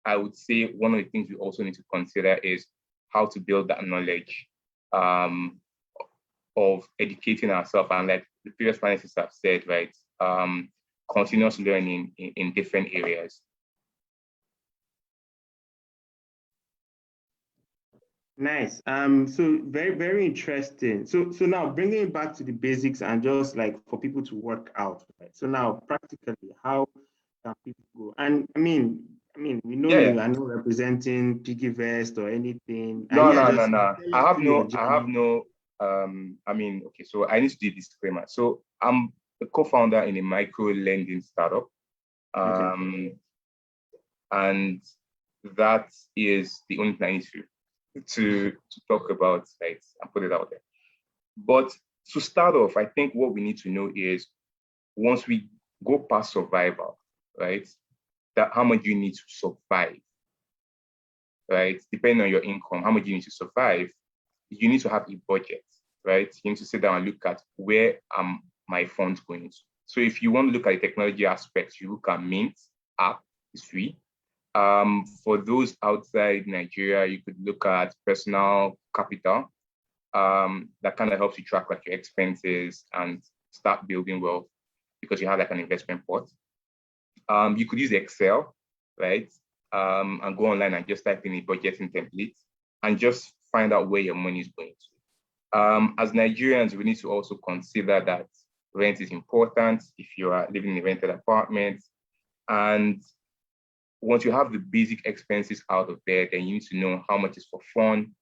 I would say one of the things we also need to consider is how to build that knowledge of educating ourselves. And like the previous panelists have said, right, continuous learning in different areas. Nice. So very, very interesting. So now bringing it back to the basics and just like for people to work out, right? So now practically, how can people go? And I mean, we know you are not representing Piggyvest or anything. No. I have no. Okay, so I need to do a disclaimer. So I'm a co-founder in a micro lending startup. Okay. And that is the only thing I need to talk about, right, and put it out there. But to start off, I think what we need to know is once we go past survival, right, that how much you need to survive, right? Depending on your income, how much you need to survive, you need to have a budget, right? You need to sit down and look at where my funds going to. So if you want to look at the technology aspects, you look at Mint app, it's free. For those outside Nigeria, you could look at Personal Capital. That kind of helps you track like your expenses and start building wealth because you have like an investment pot. You could use Excel, right? And go online and just type in a budgeting template and just find out where your money is going to. As Nigerians, we need to also consider that rent is important if you are living in a rented apartment. And once you have the basic expenses out of there, then you need to know how much is for fun,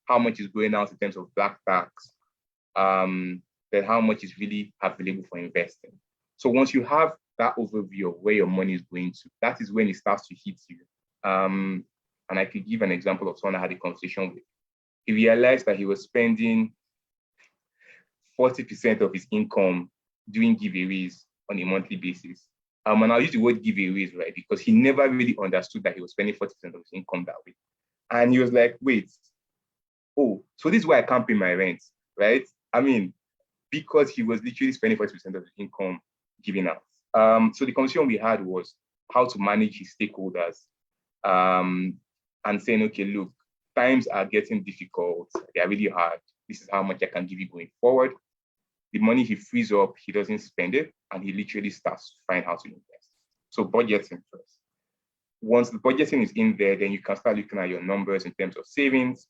how much is going out in terms of black tax, then how much is really available for investing. So once you have that overview of where your money is going to, that is when it starts to hit you. And I could give an example of someone I had a conversation with. He realized that he was spending 40% of his income doing giveaways on a monthly basis. And I'll use the word giveaways, right? Because he never really understood that he was spending 40% of his income that way. And he was like, wait, oh, so this is why I can't pay my rent, right? I mean, because he was literally spending 40% of his income giving out. So the conversation we had was how to manage his stakeholders and saying, okay, look, times are getting difficult. They are really hard. This is how much I can give you going forward. The money he frees up, he doesn't spend it, and he literally starts to find how to invest. So budgeting first. Once the budgeting is in there, then you can start looking at your numbers in terms of savings,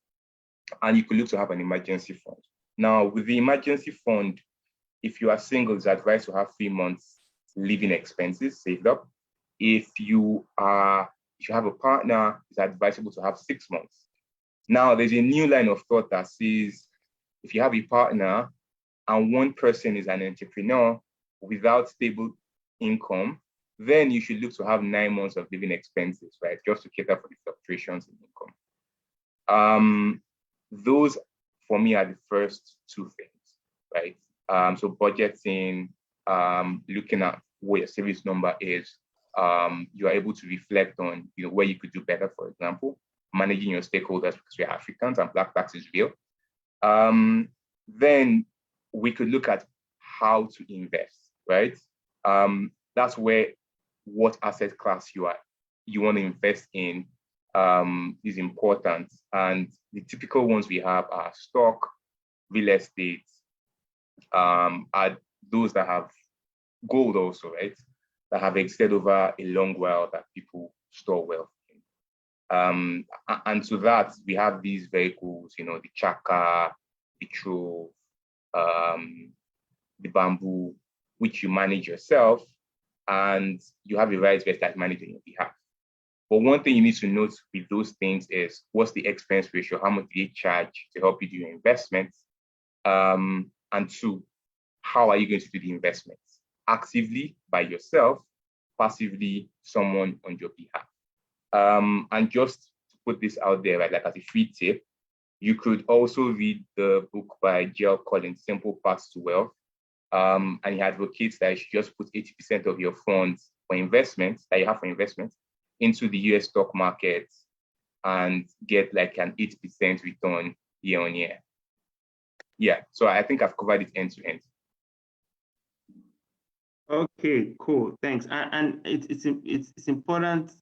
and you could look to have an emergency fund. Now, with the emergency fund, if you are single, it's advised to have 3 months living expenses saved up. If you have a partner, it's advisable to have 6 months. Now, there's a new line of thought that says if you have a partner and one person is an entrepreneur without stable income, then you should look to have 9 months of living expenses, right? Just to cater for the fluctuations in income. Those for me are the first two things, right? So budgeting, looking at what your service number is, you are able to reflect on, where you could do better. For example, managing your stakeholders because we're Africans and Black tax is real. Then we could look at how to invest, right? That's where what asset class you want to invest in is important. And the typical ones we have are stock, real estate, are those that have gold also, right? That have existed over a long while that people store wealth in. And to that, we have these vehicles, the Chaka, the Trove, the Bamboo, which you manage yourself, and you have a rights vest that manage on your behalf. But one thing you need to note with those things is what's the expense ratio, how much do they charge to help you do your investments? And two, how are you going to do the investments? Actively by yourself, passively someone on your behalf. And just to put this out there, right, like as a free tip, you could also read the book by Jill Collins, Simple Paths to Wealth. And he advocates that you should just put 80% of your funds for investments that you have for investments into the US stock market and get like an 8% return year on year. Yeah, so I think I've covered it end to end. Okay, cool, thanks. And it's important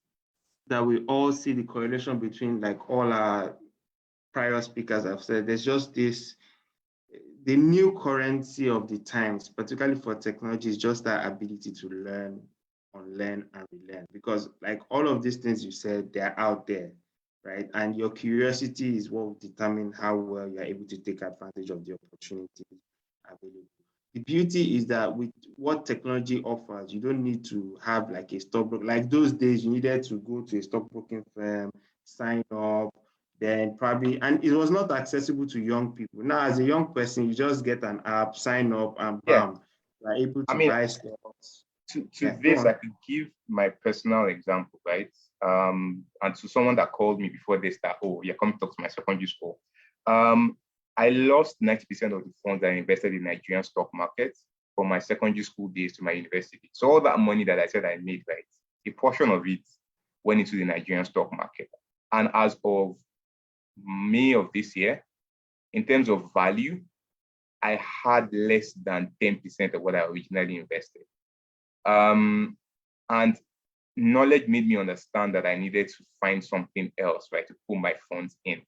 that we all see the correlation between like all our prior speakers have said. There's just this, the new currency of the times, particularly for technology, is just that ability to learn, unlearn, and relearn. Because like all of these things you said, they're out there, right? And your curiosity is what will determine how well you're able to take advantage of the opportunities available. The beauty is that with what technology offers, you don't need to have like a stockbroker. Like those days, you needed to go to a stockbroking firm, sign up, then probably, and it was not accessible to young people. Now, as a young person, you just get an app, sign up, and bam, you're able to buy stocks. To this, I could give my personal example, right? And to someone that called me before they start, oh, you're coming to talk to my secondary school. I lost 90% of the funds I invested in Nigerian stock markets from my secondary school days to my university. So all that money that I said I made, right, a portion of it went into the Nigerian stock market. And as of May of this year, in terms of value, I had less than 10% of what I originally invested. And knowledge made me understand that I needed to find something else, right, to put my funds in.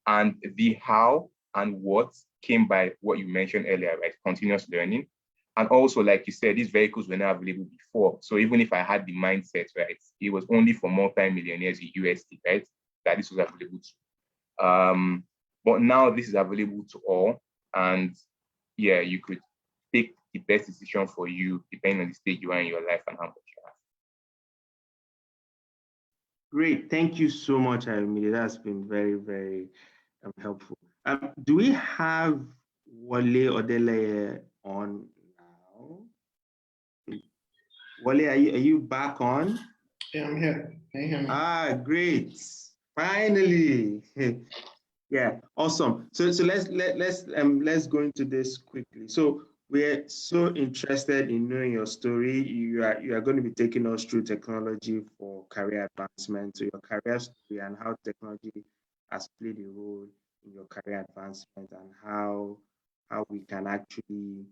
And the how and what came by what you mentioned earlier, right, continuous learning. And also, like you said, these vehicles were not available before. So even if I had the mindset, right, it was only for multi-millionaires in USD, right, that this was available to. But now this is available to all. And yeah, you could pick the best decision for you, depending on the stage you are in your life and how much you have. Great, thank you so much, Alumni. That's been very, very helpful. Do we have Wale Odele on now? Wale, are you back on? Yeah, I'm here. Can you hear me? Ah, great! Finally, yeah, awesome. So let's go into this quickly. So we're so interested in knowing your story. You are going to be taking us through technology for career advancement. So your career story and how technology has played a role in your career advancement and how we can actually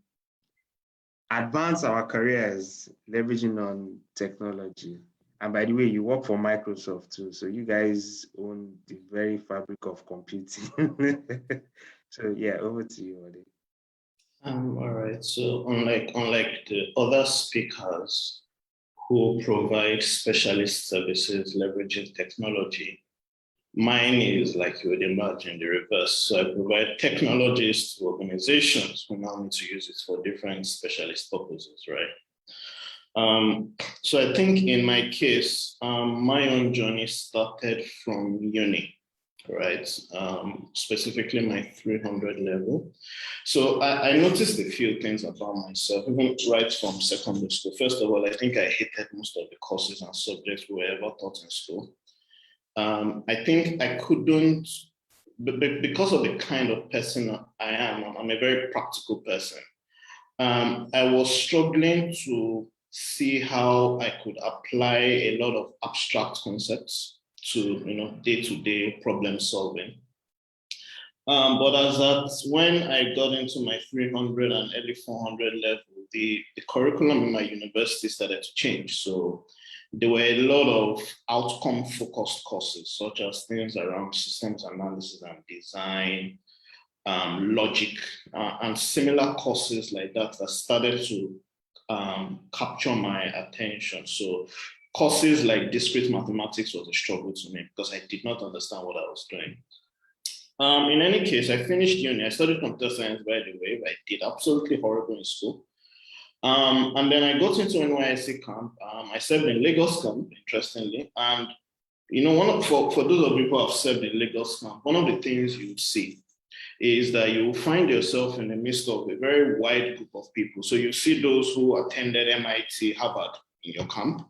advance our careers leveraging on technology. And by the way, you work for Microsoft too, so you guys own the very fabric of computing. So yeah, over to you, Ode. All right. So unlike the other speakers who provide specialist services leveraging technology, mine is, like you would imagine, the reverse. So I provide technologies to organizations who now need to use it for different specialist purposes, right? So I think in my case, my own journey started from uni, right? Specifically my 300 level. So I noticed a few things about myself, even right from secondary school. First of all, I think I hated most of the courses and subjects we were ever taught in school. I think I couldn't, because of the kind of person I am, I'm a very practical person. I was struggling to see how I could apply a lot of abstract concepts to day-to-day problem solving. But as that, when I got into my 300 and early 400 level, the curriculum in my university started to change. So there were a lot of outcome-focused courses, such as things around systems analysis and design, logic, and similar courses like that started to capture my attention. So courses like discrete mathematics was a struggle to me because I did not understand what I was doing. In any case, I finished uni. I studied computer science, by the way, but I did absolutely horrible in school. And then I got into NYSC camp. I served in Lagos camp, interestingly. And, for those of you who have served in Lagos camp, one of the things you would see is that you will find yourself in the midst of a very wide group of people. So you see those who attended MIT, Harvard in your camp.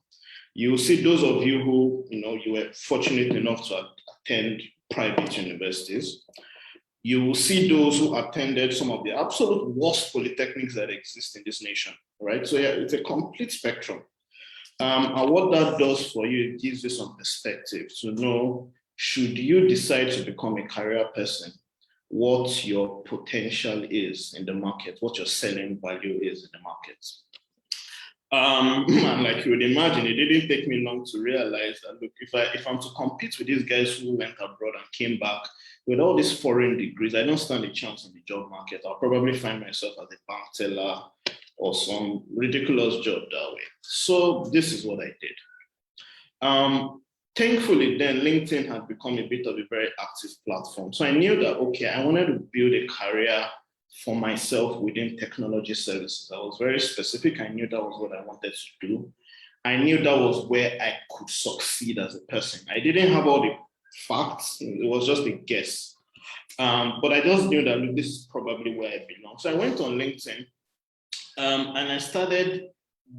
You see those of you who, you were fortunate enough to attend private universities. You will see those who attended some of the absolute worst polytechnics that exist in this nation, right? So yeah, it's a complete spectrum. And what that does for you, it gives you some perspective to know, should you decide to become a career person, what your potential is in the market, what your selling value is in the market. And like you would imagine, it didn't take me long to realize that, look, if I'm to compete with these guys who went abroad and came back with all these foreign degrees, I don't stand a chance in the job market. I'll probably find myself as a bank teller or some ridiculous job that way. So this is what I did. Thankfully, then LinkedIn had become a bit of a very active platform. So I knew that, okay, I wanted to build a career for myself within technology services. I was very specific. I knew that was what I wanted to do. I knew that was where I could succeed as a person. I didn't have all the facts. It was just a guess. But I just knew that, look, this is probably where I belong. So I went on LinkedIn and I started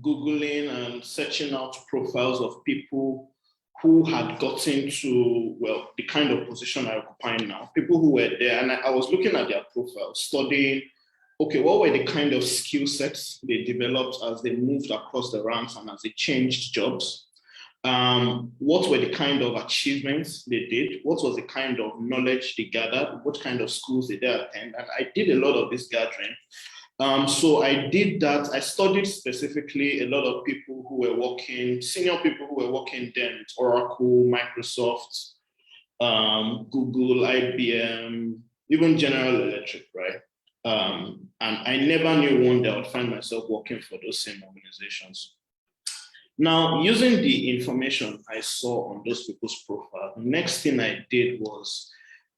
Googling and searching out profiles of people who had gotten to, well, the kind of position I occupy now, people who were there. And I was looking at their profiles, studying, okay, what were the kind of skill sets they developed as they moved across the ranks and as they changed jobs? What were the kind of achievements they did? What was the kind of knowledge they gathered? What kind of schools did they attend? And I did a lot of this gathering. So I did that. I studied specifically a lot of people who were working, senior people who were working then with Oracle, Microsoft, Google, IBM, even General Electric, right? And I never knew one day I would find myself working for those same organizations. Now, using the information I saw on those people's profile, the next thing I did was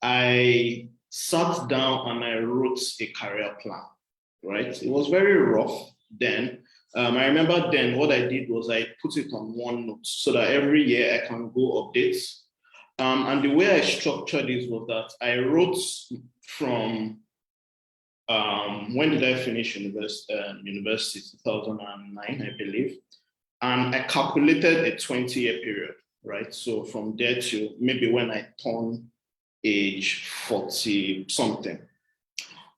I sat down and I wrote a career plan. Right? It was very rough then. I remember then what I did was I put it on OneNote so that every year I can go update. And the way I structured it was that I wrote from when did I finish university? 2009, I believe. And I calculated a 20-year period, right? So from there to maybe when I turn age 40 something.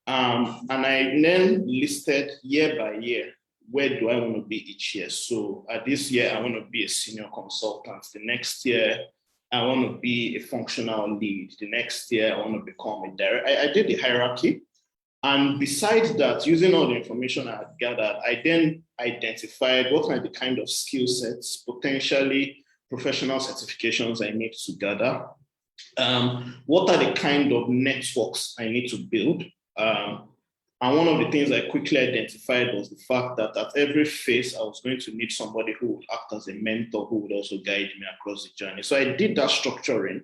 And I then listed year by year, where do I want to be each year? So this year, I want to be a senior consultant. The next year, I want to be a functional lead. The next year, I want to become a director. I did the hierarchy. And besides that, using all the information I had gathered, I then identified what are the kind of skill sets, potentially professional certifications I need to gather. What are the kind of networks I need to build? And one of the things I quickly identified was the fact that at every phase, I was going to need somebody who would act as a mentor, who would also guide me across the journey. So I did that structuring.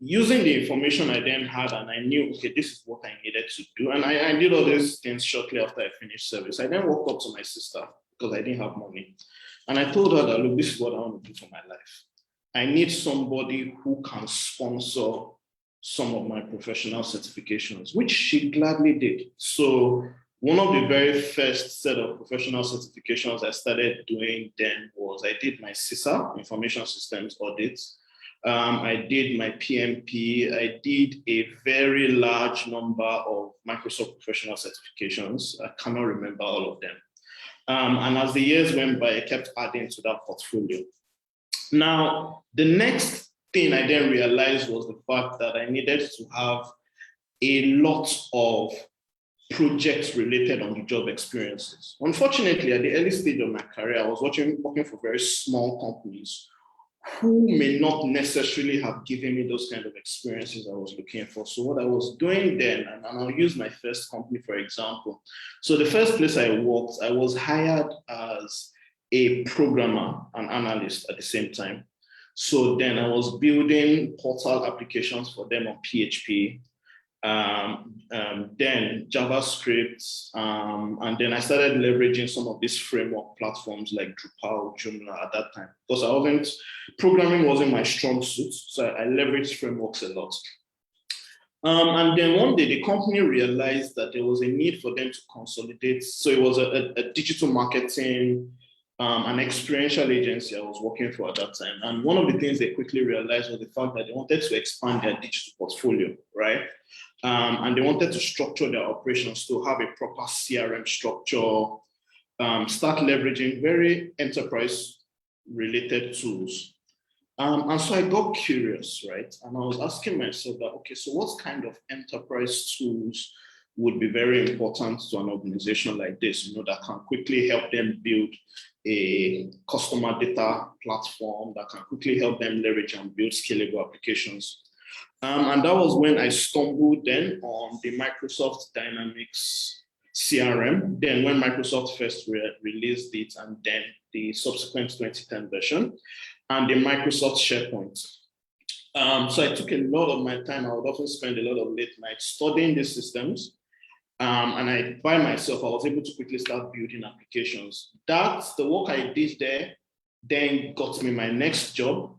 Using the information I then had, and I knew, okay, this is what I needed to do. And I did all these things shortly after I finished service. I then walked up to my sister because I didn't have money. And I told her that, look, this is what I want to do for my life. I need somebody who can sponsor some of my professional certifications, which she gladly did. So one of the very first set of professional certifications I started doing then was I did my CISA, Information Systems Audit. I did my PMP. I did a very large number of Microsoft professional certifications. I cannot remember all of them. And as the years went by, I kept adding to that portfolio. Now, the next thing I then realized was the fact that I needed to have a lot of projects related on the job experiences. Unfortunately, at the early stage of my career, I was working for very small companies who may not necessarily have given me those kind of experiences I was looking for. So what I was doing then, and I'll use my first company for example. So the first place I worked, I was hired as a programmer, an analyst at the same time. So then I was building portal applications for them on PHP, then JavaScript, and then I started leveraging some of these framework platforms like Drupal, Joomla at that time, because programming wasn't my strong suit, so I leveraged frameworks a lot. And then one day the company realized that there was a need for them to consolidate. So it was a digital marketing, an experiential agency I was working for at that time. And one of the things they quickly realized was the fact that they wanted to expand their digital portfolio, right? And they wanted to structure their operations to have a proper CRM structure, start leveraging very enterprise-related tools. And so I got curious, right? And I was asking myself that, okay, so what kind of enterprise tools would be very important to an organization like this, that can quickly help them build a customer data platform, that can quickly help them leverage and build scalable applications. And that was when I stumbled then on the Microsoft Dynamics CRM, then when Microsoft first released it, and then the subsequent 2010 version, and the Microsoft SharePoint. So I took a lot of my time. I would often spend a lot of late nights studying these systems. And by myself, I was able to quickly start building applications. That's the work I did there, then got me my next job,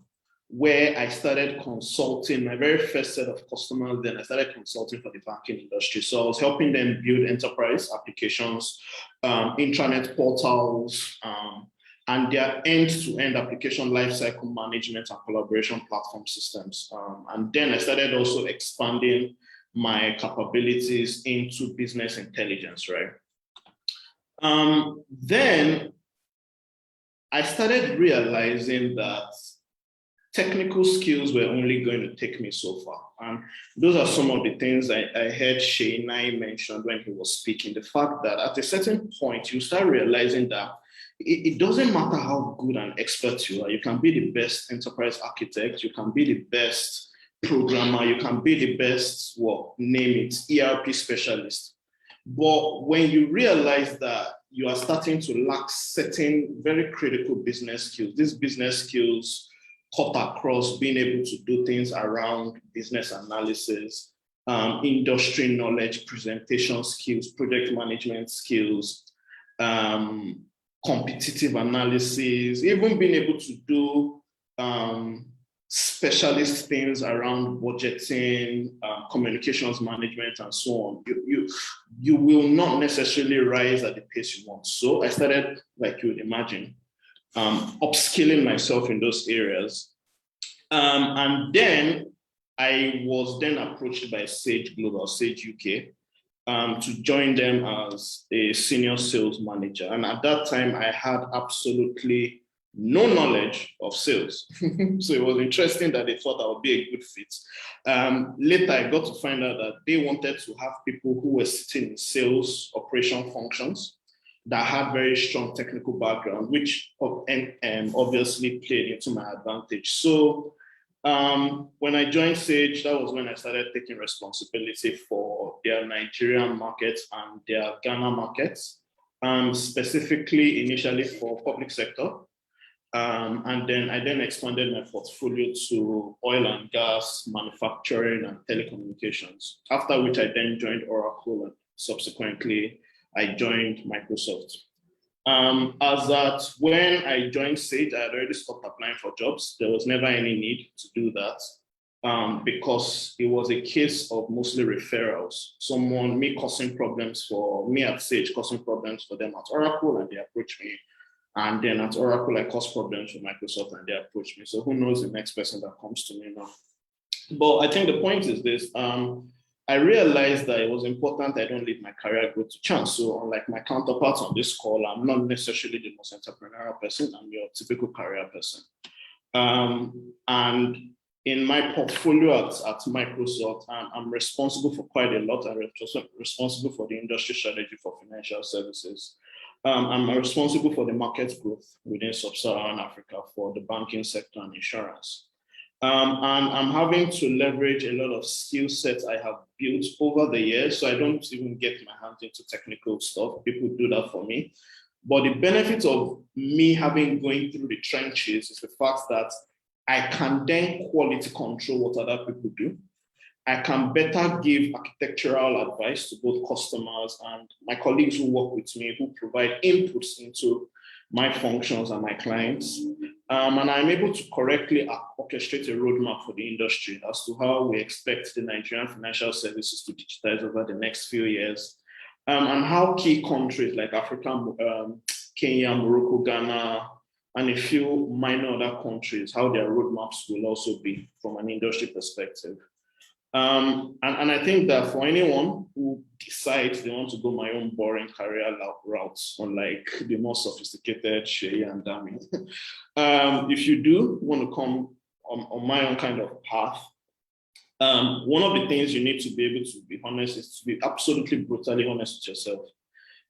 where I started consulting my very first set of customers. Then I started consulting for the banking industry. So I was helping them build enterprise applications, intranet portals, and their end-to-end application lifecycle management and collaboration platform systems. And then I started also expanding my capabilities into business intelligence, right? Then I started realizing that technical skills were only going to take me so far. And those are some of the things I heard Sheinai mention when he was speaking. The fact that at a certain point, you start realizing that it doesn't matter how good an expert you are. You can be the best enterprise architect, you can be the best programmer, you can be the best, name it, ERP specialist. But when you realize that you are starting to lack certain very critical business skills, these business skills cut across being able to do things around business analysis, industry knowledge, presentation skills, project management skills, competitive analysis, even being able to do specialist things around budgeting, communications management, and so on. You will not necessarily rise at the pace you want. So I started, like you would imagine, upskilling myself in those areas. And then I was then approached by Sage Global, Sage UK, to join them as a senior sales manager. And at that time, I had absolutely no knowledge of sales. So it was interesting that they thought I would be a good fit. Later, I got to find out that they wanted to have people who were sitting in sales operation functions that had very strong technical background, which obviously played into my advantage. So when I joined Sage, that was when I started taking responsibility for their Nigerian markets and their Ghana markets, specifically initially for public sector. And then I expanded my portfolio to oil and gas, manufacturing, and telecommunications, after which I then joined Oracle, and subsequently I joined Microsoft. As that when I joined Sage, I had already stopped applying for jobs. There was never any need to do that because it was a case of mostly referrals. Me causing problems for me at Sage, causing problems for them at Oracle, and they approached me. And then at Oracle, I caused problems for Microsoft, and they approached me. So who knows the next person that comes to me now? But I think the point is this. I realized that it was important I don't leave my career growth to chance. So unlike my counterparts on this call, I'm not necessarily the most entrepreneurial person. I'm your typical career person. And in my portfolio at Microsoft, I'm responsible for quite a lot. I'm responsible for the industry strategy for financial services. I'm responsible for the market growth within Sub-Saharan Africa for the banking sector and insurance. And I'm having to leverage a lot of skill sets I have built over the years. So I don't even get my hands into technical stuff. People do that for me. But the benefit of me going through the trenches is the fact that I can then quality control what other people do. I can better give architectural advice to both customers and my colleagues who work with me, who provide inputs into my functions and my clients. And I'm able to correctly orchestrate a roadmap for the industry as to how we expect the Nigerian financial services to digitize over the next few years. And how key countries like Africa, Kenya, Morocco, Ghana, and a few minor other countries, how their roadmaps will also be from an industry perspective. And I think that for anyone who decides they want to go my own boring career routes, unlike the more sophisticated Shay and Dami, if you do want to come on my own kind of path, one of the things you need to be able to be honest is to be absolutely brutally honest with yourself.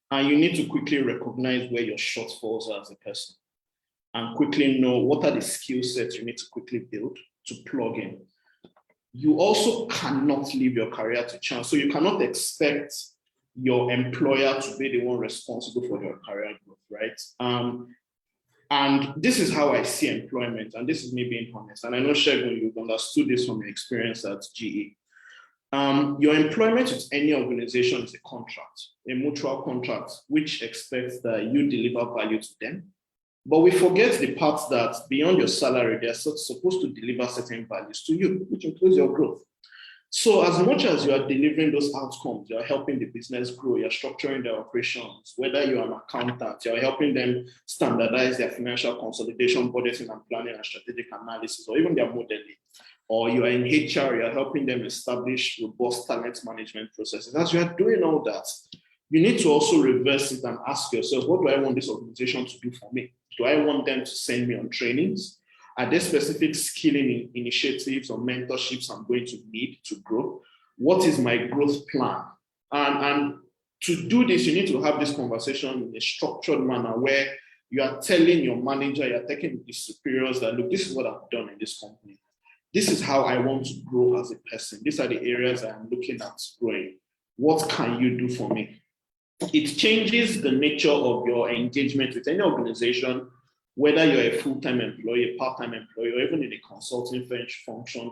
And you need to quickly recognize where your shortfalls are as a person and quickly know what are the skill sets you need to quickly build to plug in. You also cannot leave your career to chance. So you cannot expect your employer to be the one responsible for your career growth, right? And this is how I see employment, and this is me being honest. And I know, Shegun, you've understood this from your experience at GE. Your employment with any organization is a contract, a mutual contract, which expects that you deliver value to them. But we forget the part that beyond your salary, they're supposed to deliver certain values to you, which includes your growth. So as much as you are delivering those outcomes, you're helping the business grow, you're structuring their operations, whether you're an accountant, you're helping them standardize their financial consolidation, budgeting and planning and strategic analysis, or even their modeling, or you are in HR, you're helping them establish robust talent management processes. As you are doing all that, you need to also reverse it and ask yourself, what do I want this organization to do for me? Do I want them to send me on trainings? Are there specific skilling initiatives or mentorships I'm going to need to grow? What is my growth plan? And to do this, you need to have this conversation in a structured manner where you are telling your manager, you're taking the superiors that, look, this is what I've done in this company. This is how I want to grow as a person. These are the areas I'm looking at growing. What can you do for me? It changes the nature of your engagement with any organization, whether you're a full-time employee, a part-time employee, or even in a consulting function,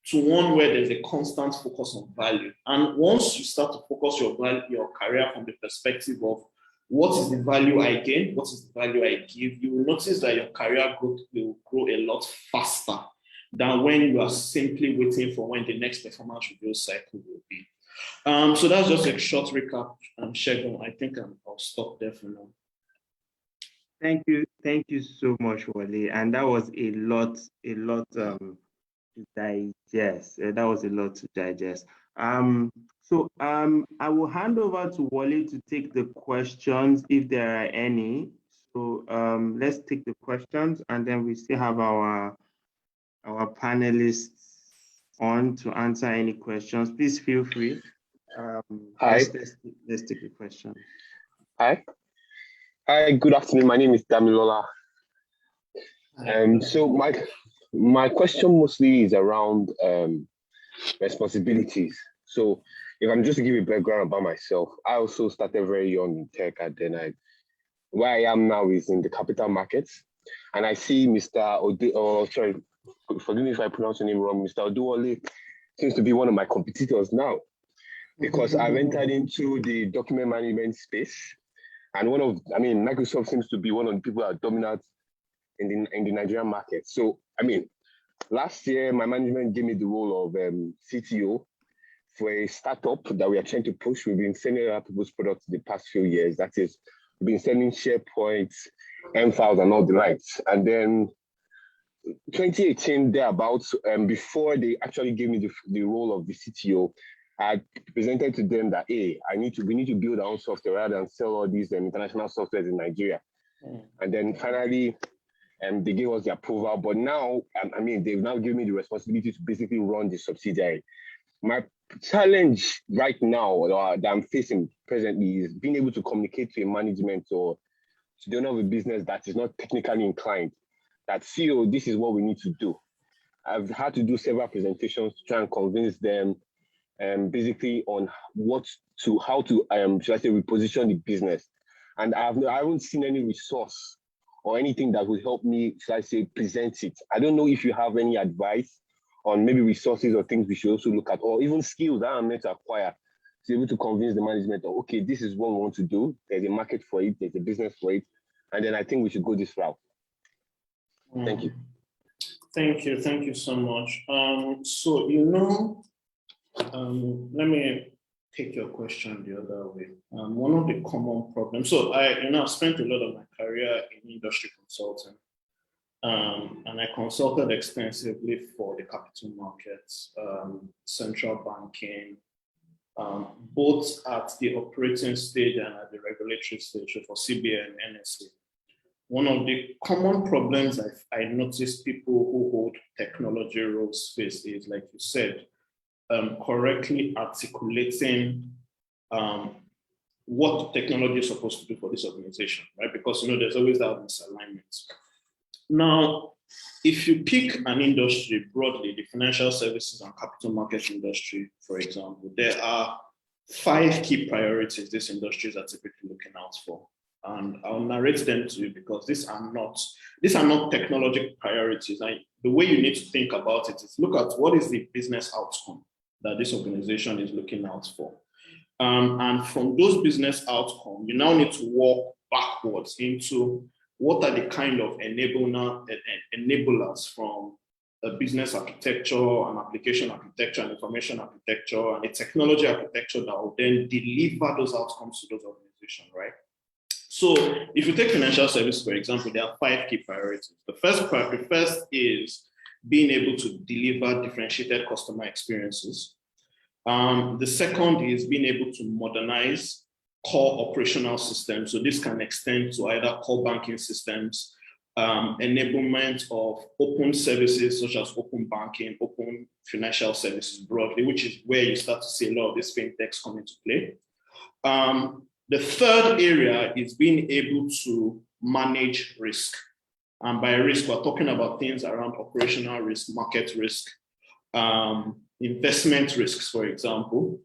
to one where there's a constant focus on value. And once you start to focus your career from the perspective of what is the value I gain, what is the value I give, you will notice that your career growth will grow a lot faster than when you are simply waiting for when the next performance review cycle will be. So that's just a short recap, Shegun. I think I'll stop there for now. Thank you so much, Wale. And that was a lot to digest. That was a lot to digest. So I will hand over to Wale to take the questions if there are any. So let's take the questions, and then we still have our panelists on to answer any questions. Please feel free. Hi. Let's take the question. Hi, good afternoon. My name is Damilola. So my question mostly is around responsibilities. So if I'm just to give you a background about myself, I also started very young in tech, and then where I am now is in the capital markets. And I see forgive me if I pronounce your name wrong, Mr. Oduwole seems to be one of my competitors now, because I've entered into the document management space. And Microsoft seems to be one of the people that are dominant in the Nigerian market. So, last year, my management gave me the role of CTO for a startup that we are trying to push. We've been sending other people's products the past few years. That is, we've been sending SharePoint, M-files, and all the likes. And then 2018, thereabouts, before they actually gave me the role of the CTO, I presented to them that, hey, we need to build our own software rather than sell all these international softwares in Nigeria. And then finally, they gave us the approval. But now, I mean, they've now given me the responsibility to basically run the subsidiary. My challenge right now that I'm facing presently is being able to communicate to a management or to the owner of a business that is not technically inclined, that CEO, this is what we need to do. I've had to do several presentations to try and convince them basically on how to should I say, reposition the business. And I haven't seen any resource or anything that will help me, should I say, present it. I don't know if you have any advice on maybe resources or things we should also look at, or even skills that I'm meant to acquire to be able to convince the management of, okay, this is what we want to do. There's a market for it, there's a business for it. And then I think we should go this route. Thank you. Thank you so much. So, let me take your question the other way. One of the common problems, so I've spent a lot of my career in industry consulting, and I consulted extensively for the capital markets, central banking, both at the operating stage and at the regulatory stage, so for CBN and NSA. One of the common problems I noticed people who hold technology roles face is, like you said, correctly articulating what technology is supposed to do for this organization, right? Because there's always that misalignment. Now, if you pick an industry broadly, the financial services and capital markets industry, for example, there are 5 key priorities these industries are typically looking out for. And I'll narrate them to you because these are not technological priorities. And the way you need to think about it is look at what is the business outcome that this organization is looking out for. And from those business outcomes, you now need to walk backwards into what are the kind of enablers from a business architecture, an application architecture, an information architecture, and a technology architecture that will then deliver those outcomes to those organizations, right? So if you take financial services, for example, there are 5 key priorities. The first is being able to deliver differentiated customer experiences. The second is being able to modernize core operational systems. So this can extend to either core banking systems, enablement of open services such as open banking, open financial services broadly, which is where you start to see a lot of these fintechs come into play. The third area is being able to manage risk. And by risk, we're talking about things around operational risk, market risk, investment risks, for example.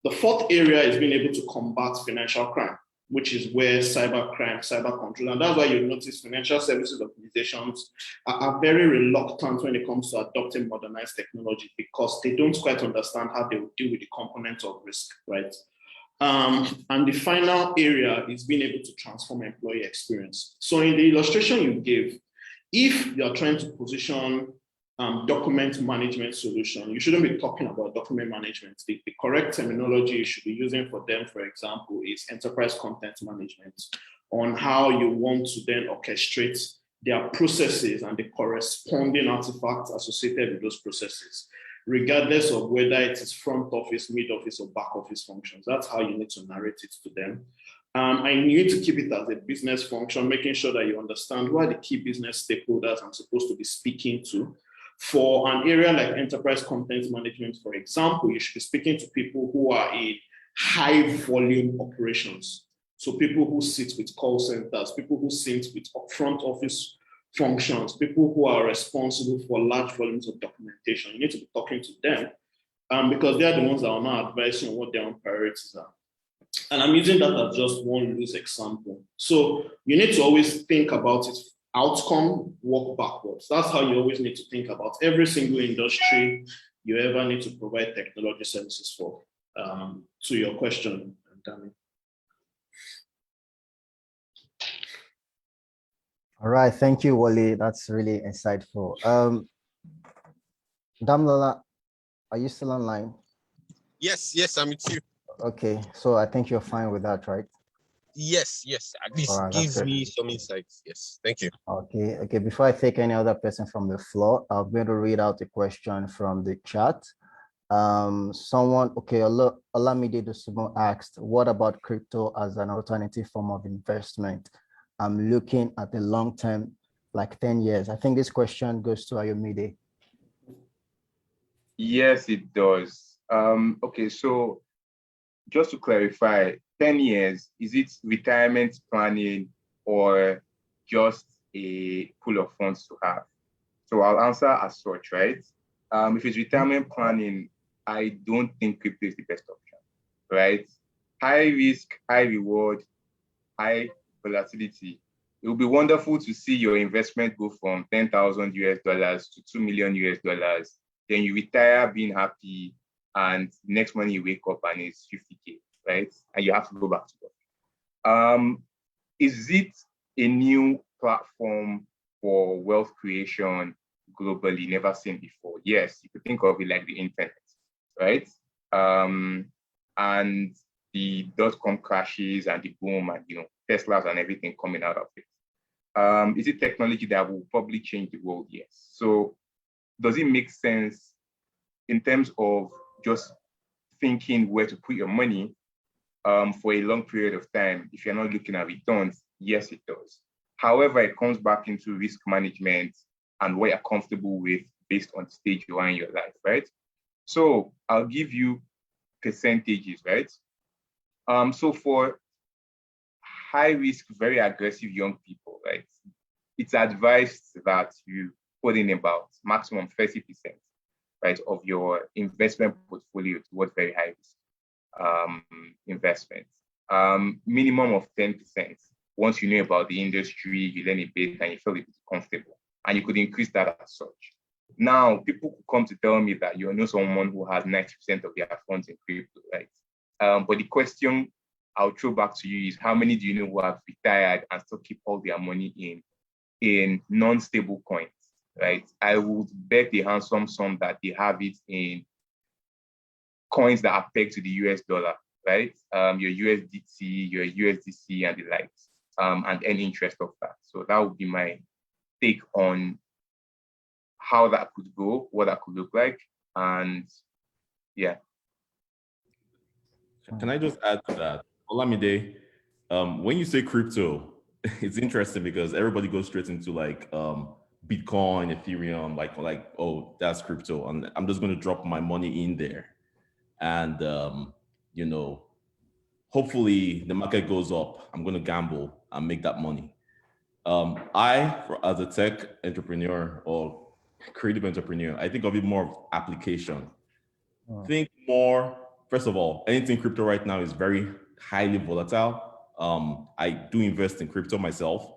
The fourth area is being able to combat financial crime, which is where cybercrime, cyber control, and that's why you notice financial services organizations are very reluctant when it comes to adopting modernized technology because they don't quite understand how they will deal with the components of risk, right? And the final area is being able to transform employee experience. So in the illustration you gave, if you're trying to position document management solution, you shouldn't be talking about document management. The correct terminology you should be using for them, for example, is enterprise content management, on how you want to then orchestrate their processes and the corresponding artifacts associated with those processes, regardless of whether it is front office, mid office, or back office functions. That's how you need to narrate it to them. And you need to keep it as a business function, making sure that you understand who are the key business stakeholders I'm supposed to be speaking to. For an area like enterprise content management, for example, you should be speaking to people who are in high volume operations. So people who sit with call centers, people who sit with front office functions, people who are responsible for large volumes of documentation. You need to be talking to them because they are the ones that are now advising on what their own priorities are. And I'm using that as just one loose example. So you need to always think about it. Outcome, work backwards. That's how you always need to think about every single industry you ever need to provide technology services for. To your question, Dami. All right, thank you, Wally. That's really insightful. Damlola, are you still online? Yes, I'm with you. Okay, so I think you're fine with that, right? Yes. At least gives me some insights. Yes, thank you. Okay. Before I take any other person from the floor, I'm going to read out a question from the chat. Someone, okay, Olamide Dosumo asked, what about crypto as an alternative form of investment? I'm looking at the long term, like 10 years. I think this question goes to Ayomide. Yes, it does. Okay, so just to clarify, 10 years, is it retirement planning or just a pool of funds to have? So I'll answer as such, right? If it's retirement planning, I don't think crypto is the best option, right? High risk, high reward, high volatility. It will be wonderful to see your investment go from 10,000 US dollars to 2 million US dollars. Then you retire being happy, and next morning you wake up and it's 50K, right? And you have to go back to work. Is it a new platform for wealth creation globally, never seen before? Yes, you could think of it like the internet, right? And the dot-com crashes and the boom and Teslas and everything coming out of it. Is it technology that will probably change the world? Yes. So does it make sense in terms of just thinking where to put your money for a long period of time if you're not looking at returns? Yes, it does. However, it comes back into risk management and what you're comfortable with based on the stage you are in your life, right? So I'll give you percentages, right? So for high risk, very aggressive young people, right? It's advised that you put in about maximum 30%, right, of your investment portfolio towards very high risk investments. Minimum of 10%. Once you know about the industry, you learn a bit and you feel a bit comfortable, and you could increase that as such. Now, people could come to tell me that you know someone who has 90% of their funds in crypto, right? But the question I'll throw back to you is, how many do you know who have retired and still keep all their money in non-stable coins, right? I would bet the handsome sum that they have it in coins that are pegged to the US dollar, right? Your USDT, your USDC and the likes, and any interest of that. So that would be my take on how that could go, what that could look like, and yeah. Can I just add to that? Olamide, when you say crypto, it's interesting because everybody goes straight into like Bitcoin, Ethereum, like oh, that's crypto, and I'm just going to drop my money in there, and hopefully the market goes up. I'm going to gamble and make that money. As a tech entrepreneur or creative entrepreneur, I think of it more of application. Think more, first of all, anything crypto right now is very highly volatile. I do invest in crypto myself,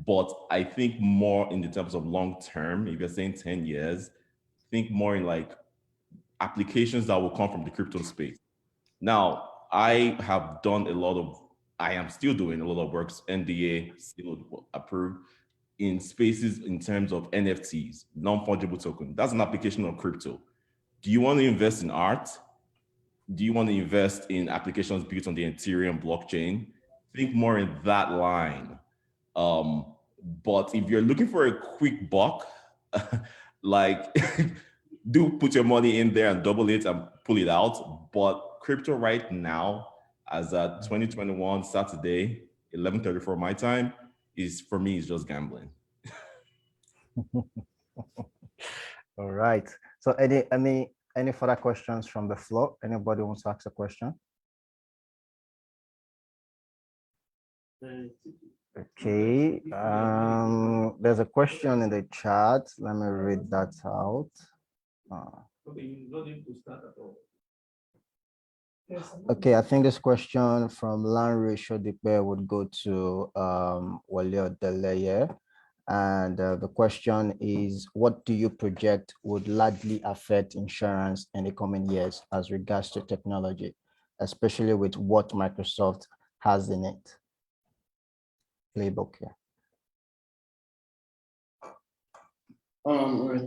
but I think more in the terms of long term. If you're saying 10 years, think more in like applications that will come from the crypto space. Now, I am still doing a lot of works, NDA, still approved, in spaces in terms of NFTs, non-fungible token. That's an application of crypto. Do you want to invest in art? Do you want to invest in applications built on the Ethereum blockchain? Think more in that line. But if you're looking for a quick buck, like do put your money in there and double it and pull it out. But crypto right now, as at 2021 Saturday, 11:34 my time, is for me is just gambling. All right. So any further questions from the floor? Anybody wants to ask a question? Okay. There's a question in the chat. Let me read that out. Okay, I think this question from Lanre Shodipe would go to Wale Odeleye. And the question is, what do you project would largely affect insurance in the coming years as regards to technology, especially with what Microsoft has in it? Playbook here.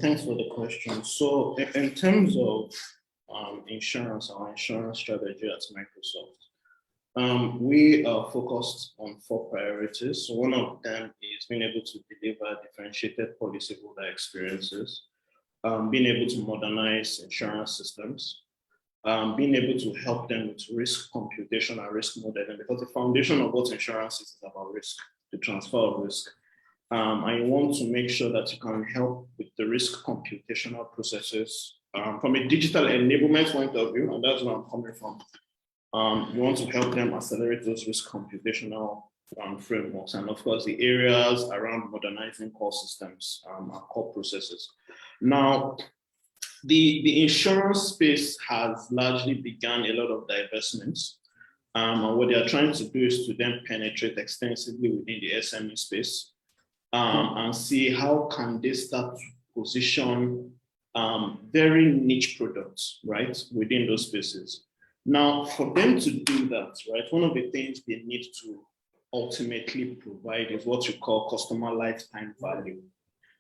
Thanks for the question. So in terms of insurance, our insurance strategy at Microsoft, we are focused on 4 priorities. So one of them is being able to deliver differentiated policyholder experiences. being able to modernize insurance systems, being able to help them with risk computation and risk modeling, because the foundation of what insurance is about risk, the transfer of risk. And you want to make sure that you can help with the risk computational processes from a digital enablement point of view, and that's where I'm coming from. You want to help them accelerate those risk computational frameworks. And of course, the areas around modernizing core systems are core processes. Now, the insurance space has largely begun a lot of divestments. And what they are trying to do is to then penetrate extensively within the SME space and see how can they start to position very niche products, right, within those spaces. Now, for them to do that, right, one of the things they need to ultimately provide is what you call customer lifetime value.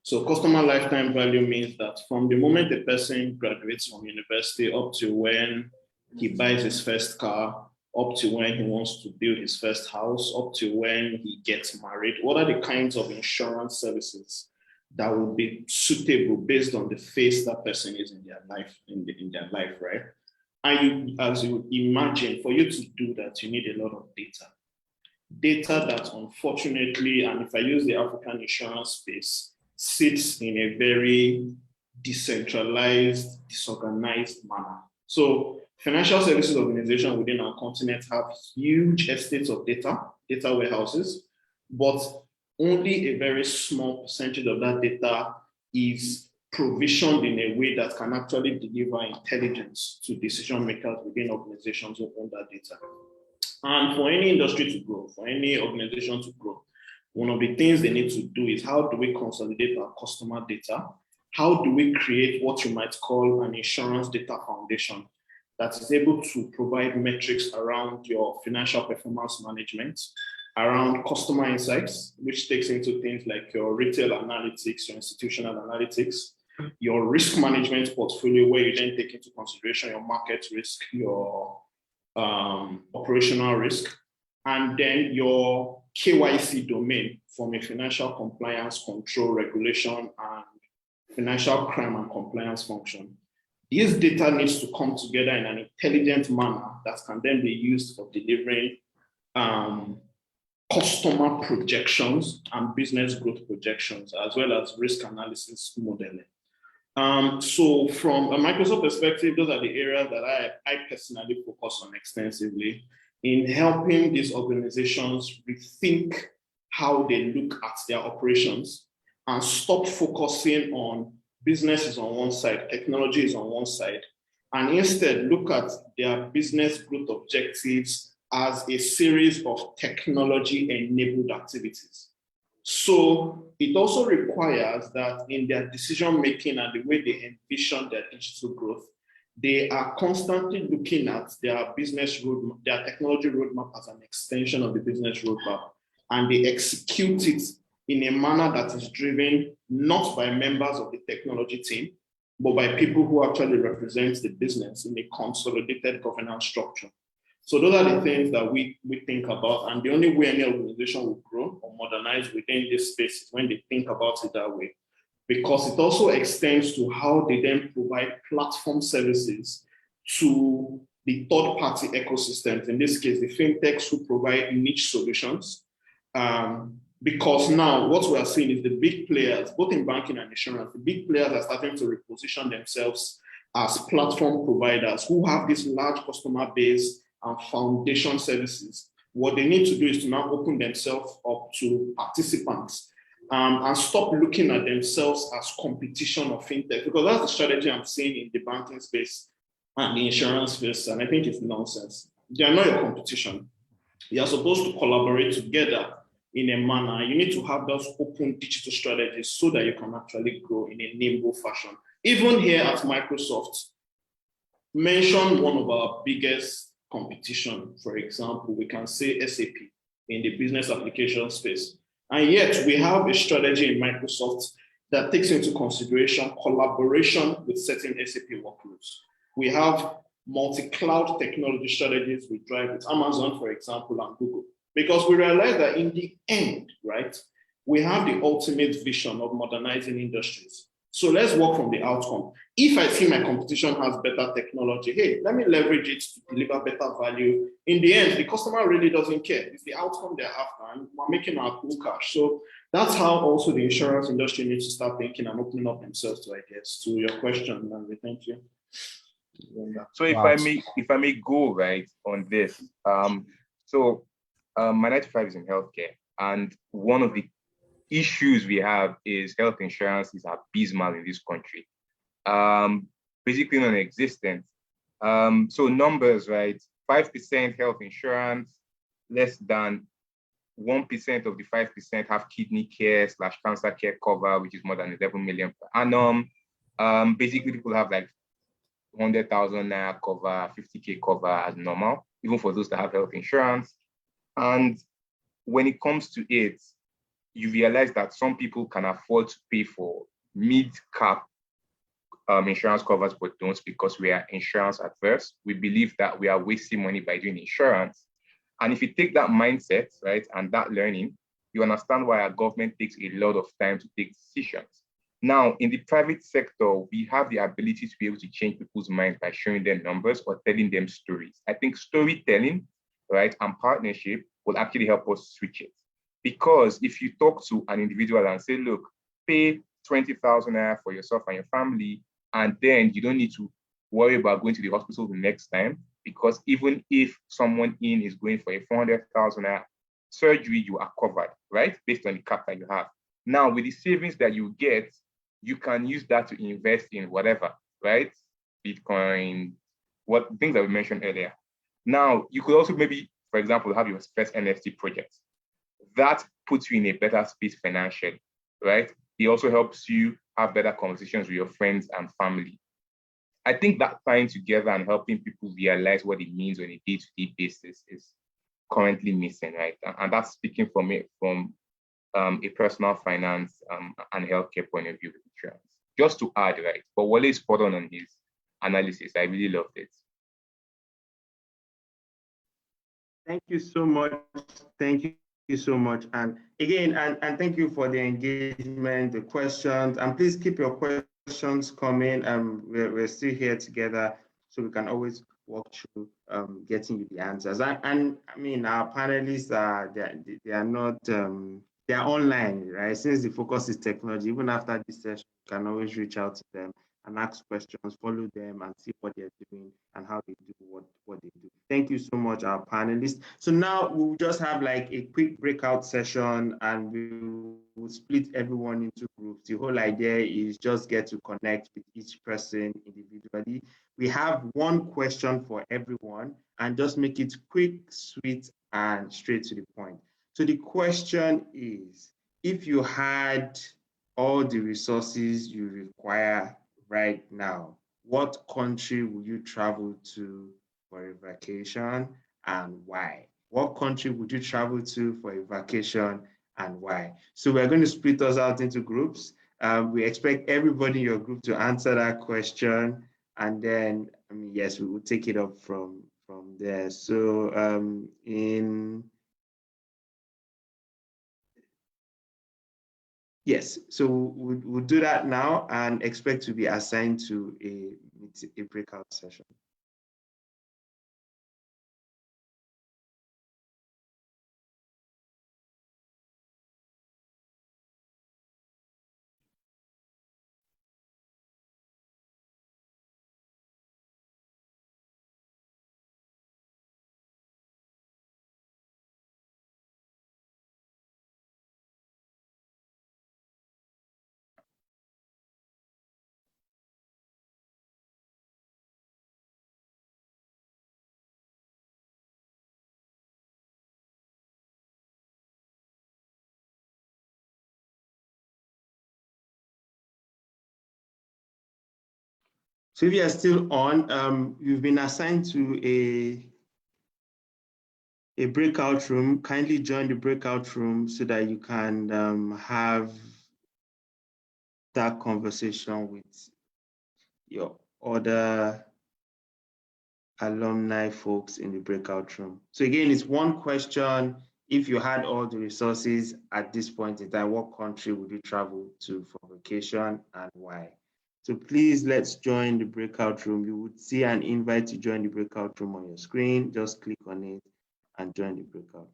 So customer lifetime value means that from the moment the person graduates from university up to when he buys his first car, up to when he wants to build his first house, up to when he gets married, what are the kinds of insurance services that will be suitable based on the phase that person is in their life, right? And as you imagine, for you to do that, you need a lot of data. Data that unfortunately, and if I use the African insurance space, sits in a very decentralized, disorganized manner. So financial services organizations within our continent have huge estates of data warehouses, but only a very small percentage of that data is provisioned in a way that can actually deliver intelligence to decision makers within organizations who own that data. And for any industry to grow, for any organization to grow, one of the things they need to do is how do we consolidate our customer data? How do we create what you might call an insurance data foundation that is able to provide metrics around your financial performance management, around customer insights, which takes into things like your retail analytics, your institutional analytics, your risk management portfolio, where you then take into consideration your market risk, your operational risk, and then your KYC domain from a financial compliance control regulation and financial crime and compliance function. This data needs to come together in an intelligent manner that can then be used for delivering customer projections and business growth projections, as well as risk analysis modeling. So from a Microsoft perspective, those are the areas that I personally focus on extensively in helping these organizations rethink how they look at their operations and stop focusing on business is on one side, technology is on one side, and instead look at their business growth objectives as a series of technology-enabled activities. So it also requires that in their decision-making and the way they envision their digital growth, they are constantly looking at their business roadmap, their technology roadmap as an extension of the business roadmap, and they execute it in a manner that is driven not by members of the technology team, but by people who actually represent the business in a consolidated governance structure. So those are the things that we think about, and the only way any organization will grow or modernize within this space is when they think about it that way, because it also extends to how they then provide platform services to the third-party ecosystems, in this case, the fintechs who provide niche solutions. Because now what we are seeing is the big players, both in banking and insurance, the big players are starting to reposition themselves as platform providers who have this large customer base and foundation services. What they need to do is to now open themselves up to participants and stop looking at themselves as competition of fintech, because that's the strategy I'm seeing in the banking space and the insurance space, and I think it's nonsense. They are not your competition. You are supposed to collaborate together in a manner. You need to have those open digital strategies so that you can actually grow in a nimble fashion. Even here at Microsoft, mention one of our biggest competition, for example, we can say SAP in the business application space. And yet we have a strategy in Microsoft that takes into consideration collaboration with certain SAP workloads. We have multi-cloud technology strategies we drive with Amazon, for example, and Google, because we realize that in the end, right, we have the ultimate vision of modernizing industries. So let's work from the outcome. If I see my competition has better technology, hey, let me leverage it to deliver better value. In the end, the customer really doesn't care. It's the outcome they're after, and we're making our cool cash. So that's how also the insurance industry needs to start thinking and opening up themselves to ideas. To your question, Landry, thank you. So if I may go right on this, my 9 to 5 is in healthcare, and one of the issues we have is health insurance is abysmal in this country, basically non-existent. So numbers, right? 5% health insurance, less than 1% of the 5% have kidney care / cancer care cover, which is more than 11 million per annum. Basically, people have like 100,000 naira cover, 50K cover as normal, even for those that have health insurance. And when it comes to it, you realize that some people can afford to pay for mid-cap insurance covers, but don't, because we are insurance adverse. We believe that we are wasting money by doing insurance. And if you take that mindset, right, and that learning, you understand why our government takes a lot of time to take decisions. Now, in the private sector, we have the ability to be able to change people's minds by showing them numbers or telling them stories. I think storytelling, right, and partnership will actually help us switch it. Because if you talk to an individual and say, look, pay 20,000 naira for yourself and your family, and then you don't need to worry about going to the hospital the next time, because even if someone in is going for a 400,000 naira surgery, you are covered, right? Based on the cap that you have. Now, with the savings that you get, you can use that to invest in whatever, right? Bitcoin, what things that we mentioned earlier. Now, you could also maybe, for example, have your first NFT project. That puts you in a better space financially, right? It also helps you have better conversations with your friends and family. I think that tying together and helping people realize what it means on a day-to-day basis is currently missing, right? And that's speaking from a personal finance and healthcare point of view with insurance. Just to add, right? But Wale is spot on his analysis. I really loved it. Thank you so much. Thank you so much. And again, and thank you for the engagement, the questions, and please keep your questions coming. We're still here together, so we can always walk through getting you the answers. And I mean, our panelists they are not they're online, right? Since the focus is technology, even after this session, you can always reach out to them and ask questions, follow them and see what they're doing and how they do what they do. Thank you so much, our panelists. So now we'll just have like a quick breakout session and we'll split everyone into groups. The whole idea is just get to connect with each person individually. We have one question for everyone and just make it quick, sweet, and straight to the point. So the question is, if you had all the resources you require right now, what country would you travel to for a vacation and why? What country would you travel to for a vacation and why? So we're going to split us out into groups. We expect everybody in your group to answer that question. And then, I mean, yes, we will take it up from there. So yes, so we'll do that now and expect to be assigned to a breakout session. So if you are still on, you've been assigned to a breakout room. Kindly join the breakout room so that you can have that conversation with your other alumni folks in the breakout room. So again, it's one question. if you had all the resources at this point in time, what country would you travel to for vacation and why? So please, let's join the breakout room. You would see an invite to join the breakout room on your screen. Just click on it and join the breakout room.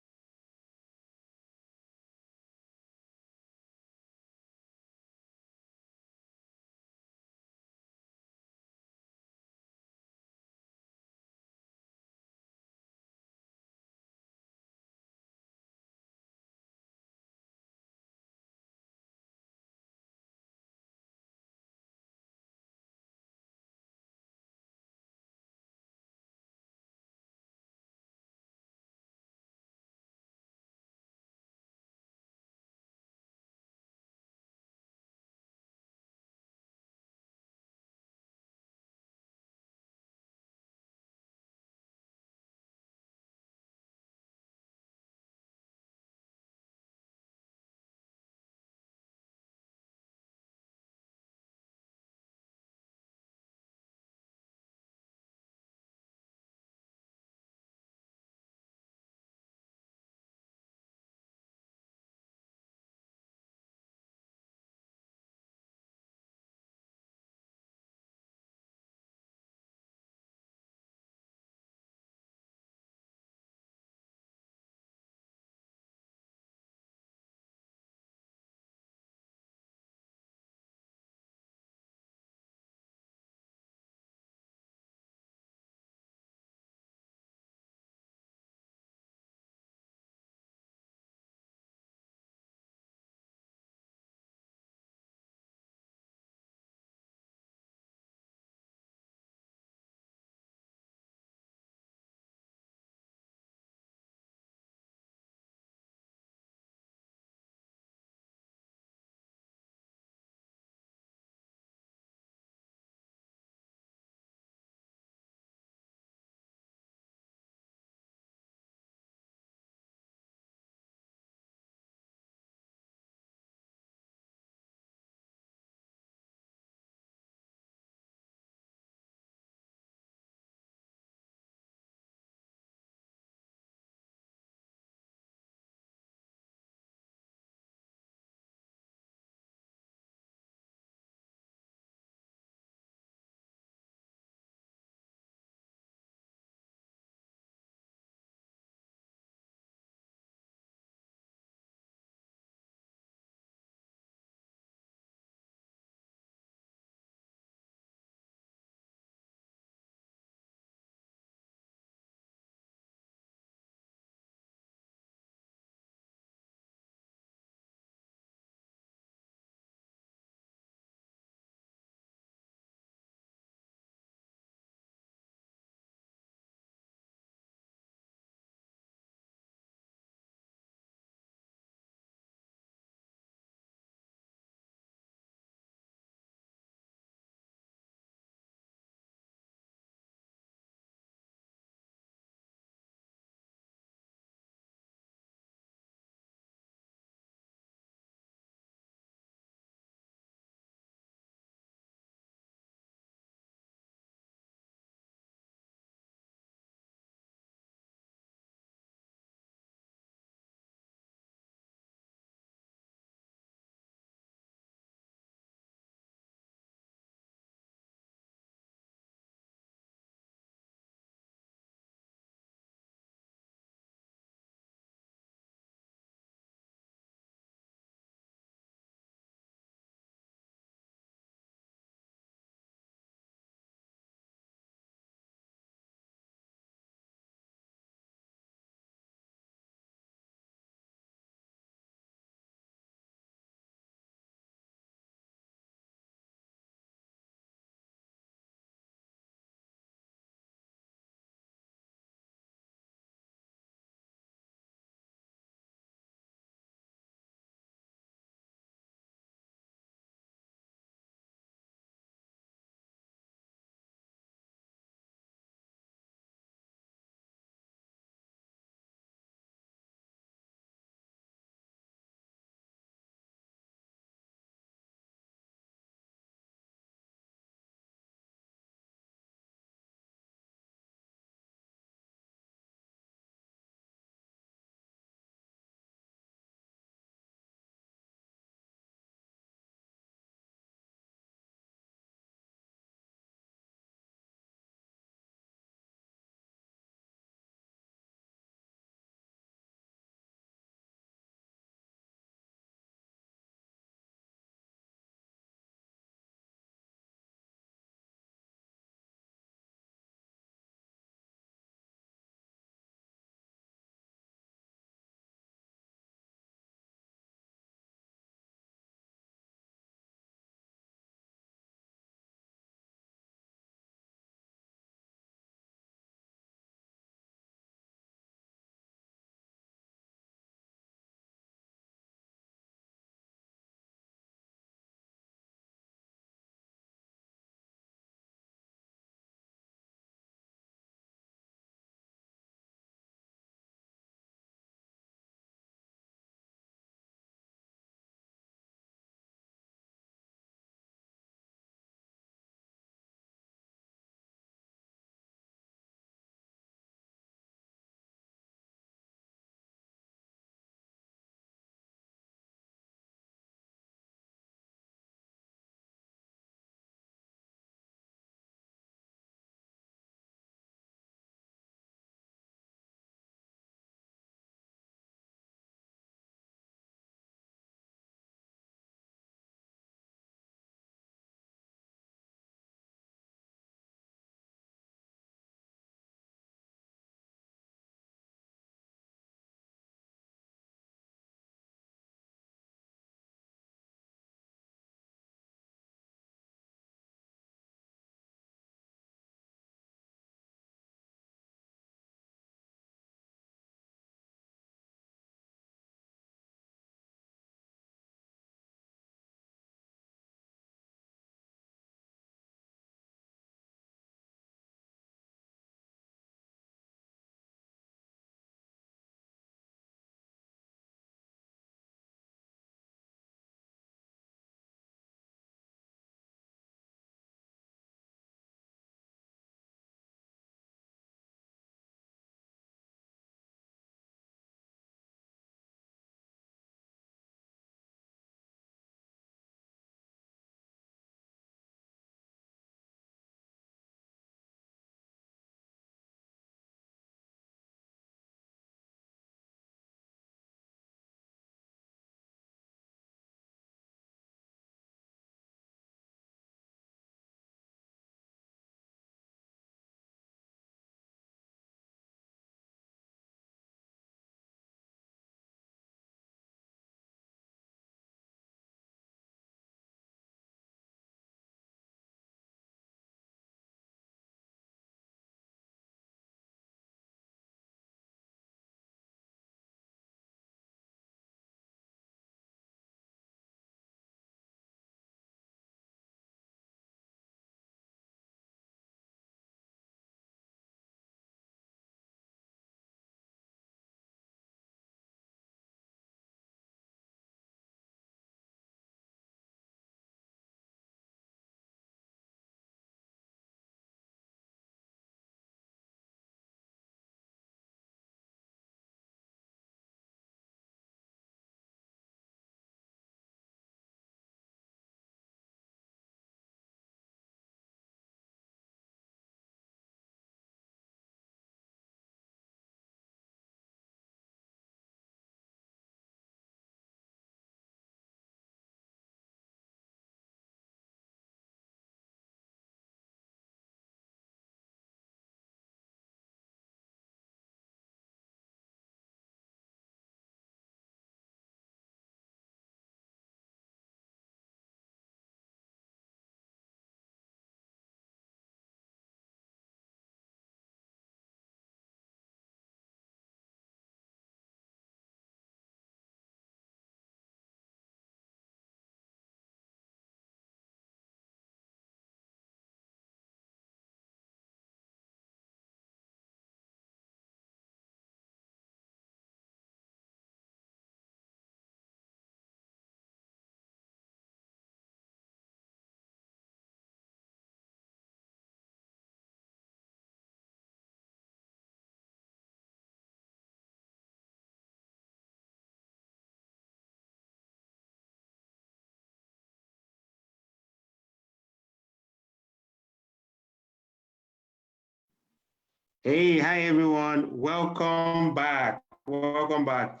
Hey, hi everyone. Welcome back. Welcome back.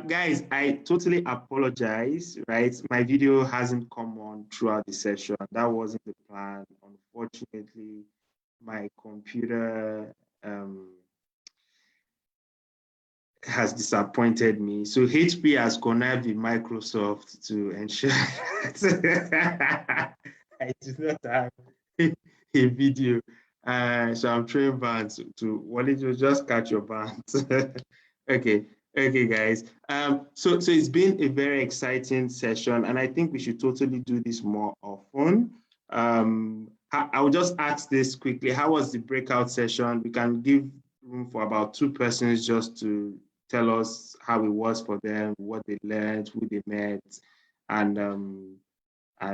Guys, I totally apologize, right? My video hasn't come on throughout the session. That wasn't the plan. Unfortunately, my computer has disappointed me. So HP has connived with Microsoft to ensure that I do not have a video. So I'm throwing bands to Wally to just catch your bands. Okay, okay, guys. So it's been a very exciting session, and I think we should totally do this more often. I will just ask this quickly. How was the breakout session? We can give room for about 2 persons just to tell us how it was for them, what they learned, who they met, and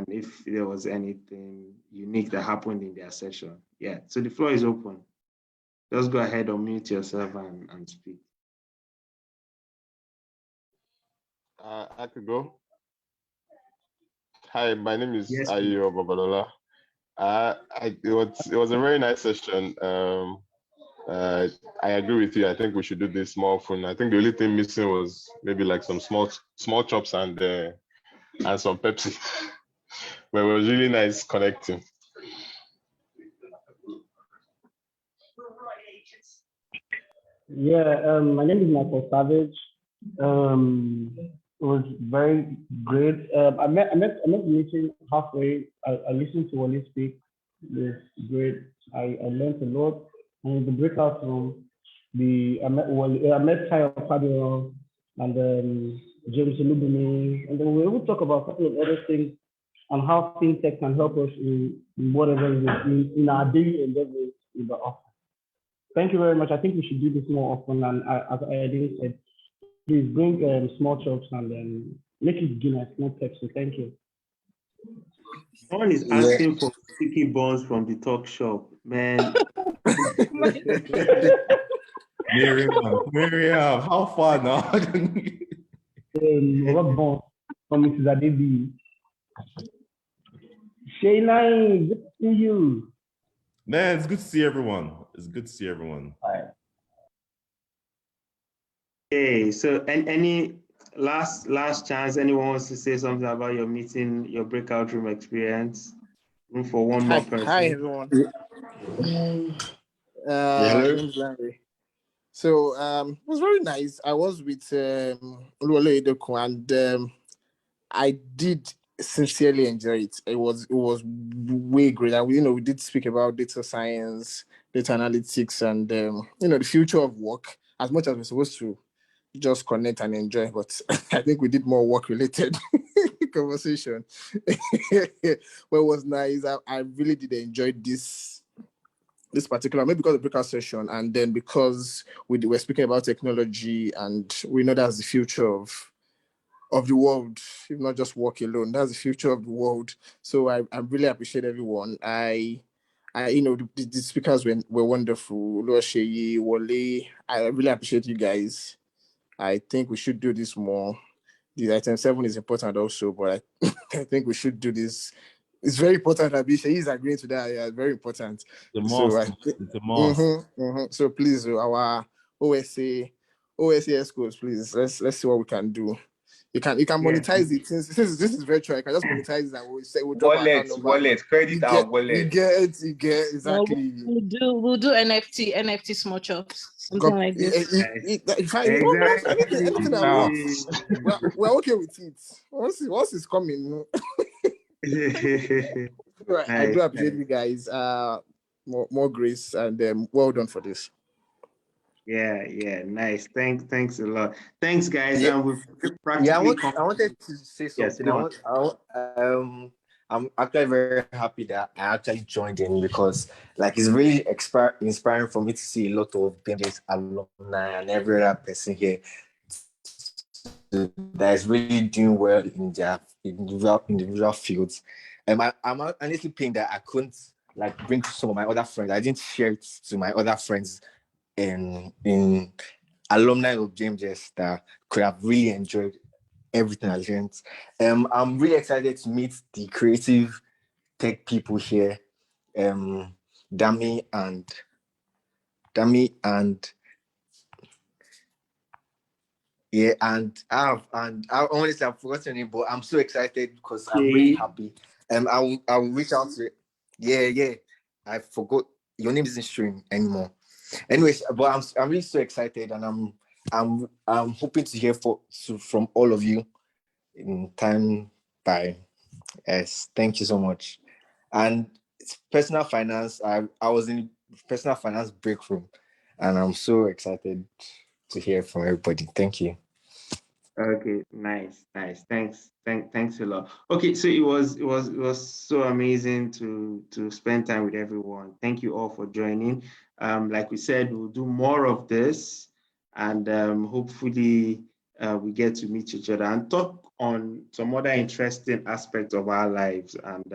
if there was anything unique that happened in their session. Yeah, so the floor is open. Just go ahead, unmute yourself and speak. I could go. Hi, my name is Yes, Ayo Babalola. It was a very nice session. I agree with you. I think we should do this more often. I think the only thing missing was maybe like some small chops and some Pepsi. But it was really nice connecting. Yeah, my name is Michael Savage. It was very great. I met the meeting halfway. I listened to Wally speak. It was great. I learned a lot. And in the breakout room, I met Tayo Fabio and James Lubini, and then we will talk about a couple of other things and how fintech can help us in whatever in our daily endeavors in the office. Thank you very much. I think we should do this more often. And as I didn't say, please bring small chops and then make it Guinness, not Pepsi. Thank you. No one is asking for sticky buns from the talk shop, man. Miriam, how far now? Rock bone from Mrs. Adebi. Shayna, good to see you. Man, it's good to see everyone. It's good to see everyone. Okay, so any last chance, anyone wants to say something about your meeting, your breakout room experience? Room for one more person. Hi everyone. Hello. So it was very nice. I was with Oluwole Edoku, and I did sincerely enjoy it. It was way great. And we did speak about data science, data analytics, and the future of work. As much as we're supposed to just connect and enjoy, but I think we did more work related conversation. But it was nice. I really did enjoy this particular, maybe because of the breakout session, and then because we were speaking about technology, and we know that's the future of the world, if not just work alone. That's the future of the world. So I really appreciate everyone. The speakers were wonderful. Oluwaseyi, Wale, I really appreciate you guys. I think we should do this more. The item 7 is important also, but I think we should do this. It's very important. Abisha is agreeing to that. Yeah, very important. It's a must. So please, our OSA schools, please. Let's see what we can do. You can monetize it since this is virtual. You can just monetize it, and we'll drop our account number. Wallet, credit our wallet. You get exactly. No, we'll do NFT small chops, something like this. Anything that works. We're okay with it. Once it's coming. Right, I do appreciate you guys. More grace, and well done for this. Yeah, nice. Thanks a lot. Thanks, guys. Yeah. We've I wanted to say something. Yes, I'm actually very happy that I actually joined in, because it's really inspiring for me to see a lot of BMJS alumni and every other person here that is really doing well in their individual fields. I'm honestly pained that I couldn't bring to some of my other friends. I didn't share it to my other friends in alumni of BMJS that could have really enjoyed everything I learned. I'm really excited to meet the creative tech people here, Dami and Dami, and yeah, and I honestly I've forgotten it, but I'm so excited because I'm really happy. I'll reach out to it. Yeah. I forgot your name isn't stream anymore. Anyways, but I'm really so excited, and I'm hoping to hear from all of you in time by. Yes, thank you so much. And it's personal finance. I was in personal finance break room, and I'm so excited to hear from everybody. Thank you. Okay, nice. Thanks a lot. Okay, so it was so amazing to spend time with everyone. Thank you all for joining. Like we said, we'll do more of this, and hopefully we get to meet each other and talk on some other interesting aspects of our lives. And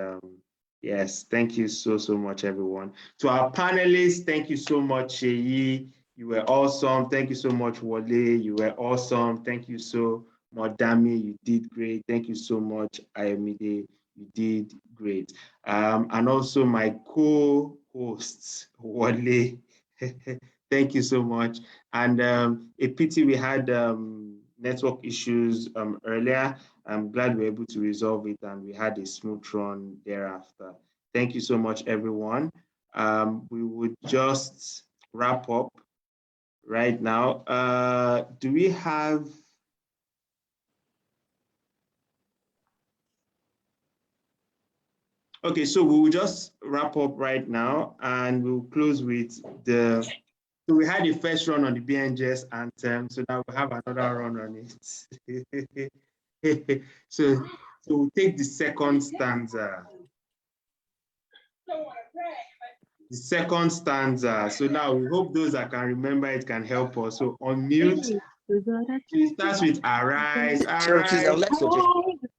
yes, thank you so much, everyone. To our panelists, thank you so much, Sheyi. You were awesome. Thank you so much, Wale. You were awesome. Thank you so much, Dami. You did great. Thank you so much, Ayomide. You did great. And also my co-hosts, Wale. Thank you so much. And a pity we had network issues earlier. I'm glad we were able to resolve it and we had a smooth run thereafter. Thank you so much, everyone. We would just wrap up right now. Do we have? Okay, so we will just wrap up right now and we'll close with so we had the first run on the BMJS anthem, so now we'll have another run on it. so we'll take the second stanza. The second stanza. So now we hope those that can remember it can help us. So unmute. It starts with arise, arise.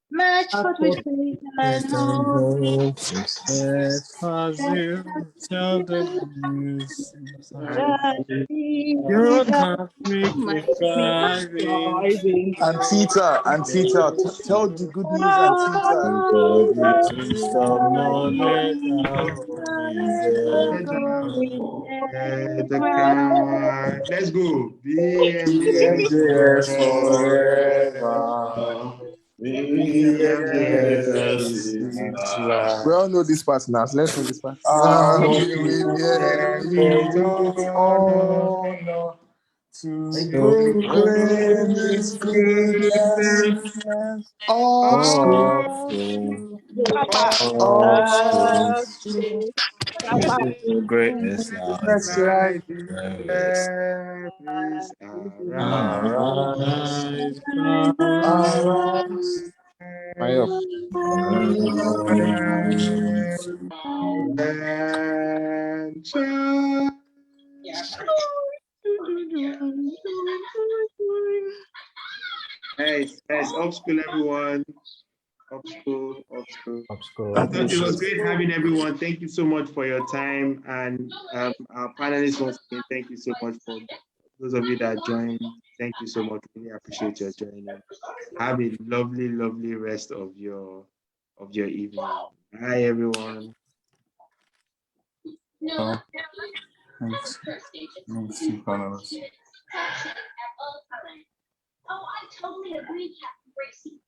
Match what we say and know. Tell the news. You Your Antita, tell the good news, Antita. Let's go. BMJS forever. BMJS is We all know this part now. So let's know this part. honor to proclaim His goodness, offspring, greatness Like is arise. And nice. Up school, everyone. Up school. It was great having everyone. Thank you so much for your time. And our panelists, once again, thank you so much for those of you that joined. Thank you so much. Really appreciate your joining. Have a lovely rest of your evening. Bye, everyone. Thanks. Panelists. Oh, I totally agree, Captain Gracie.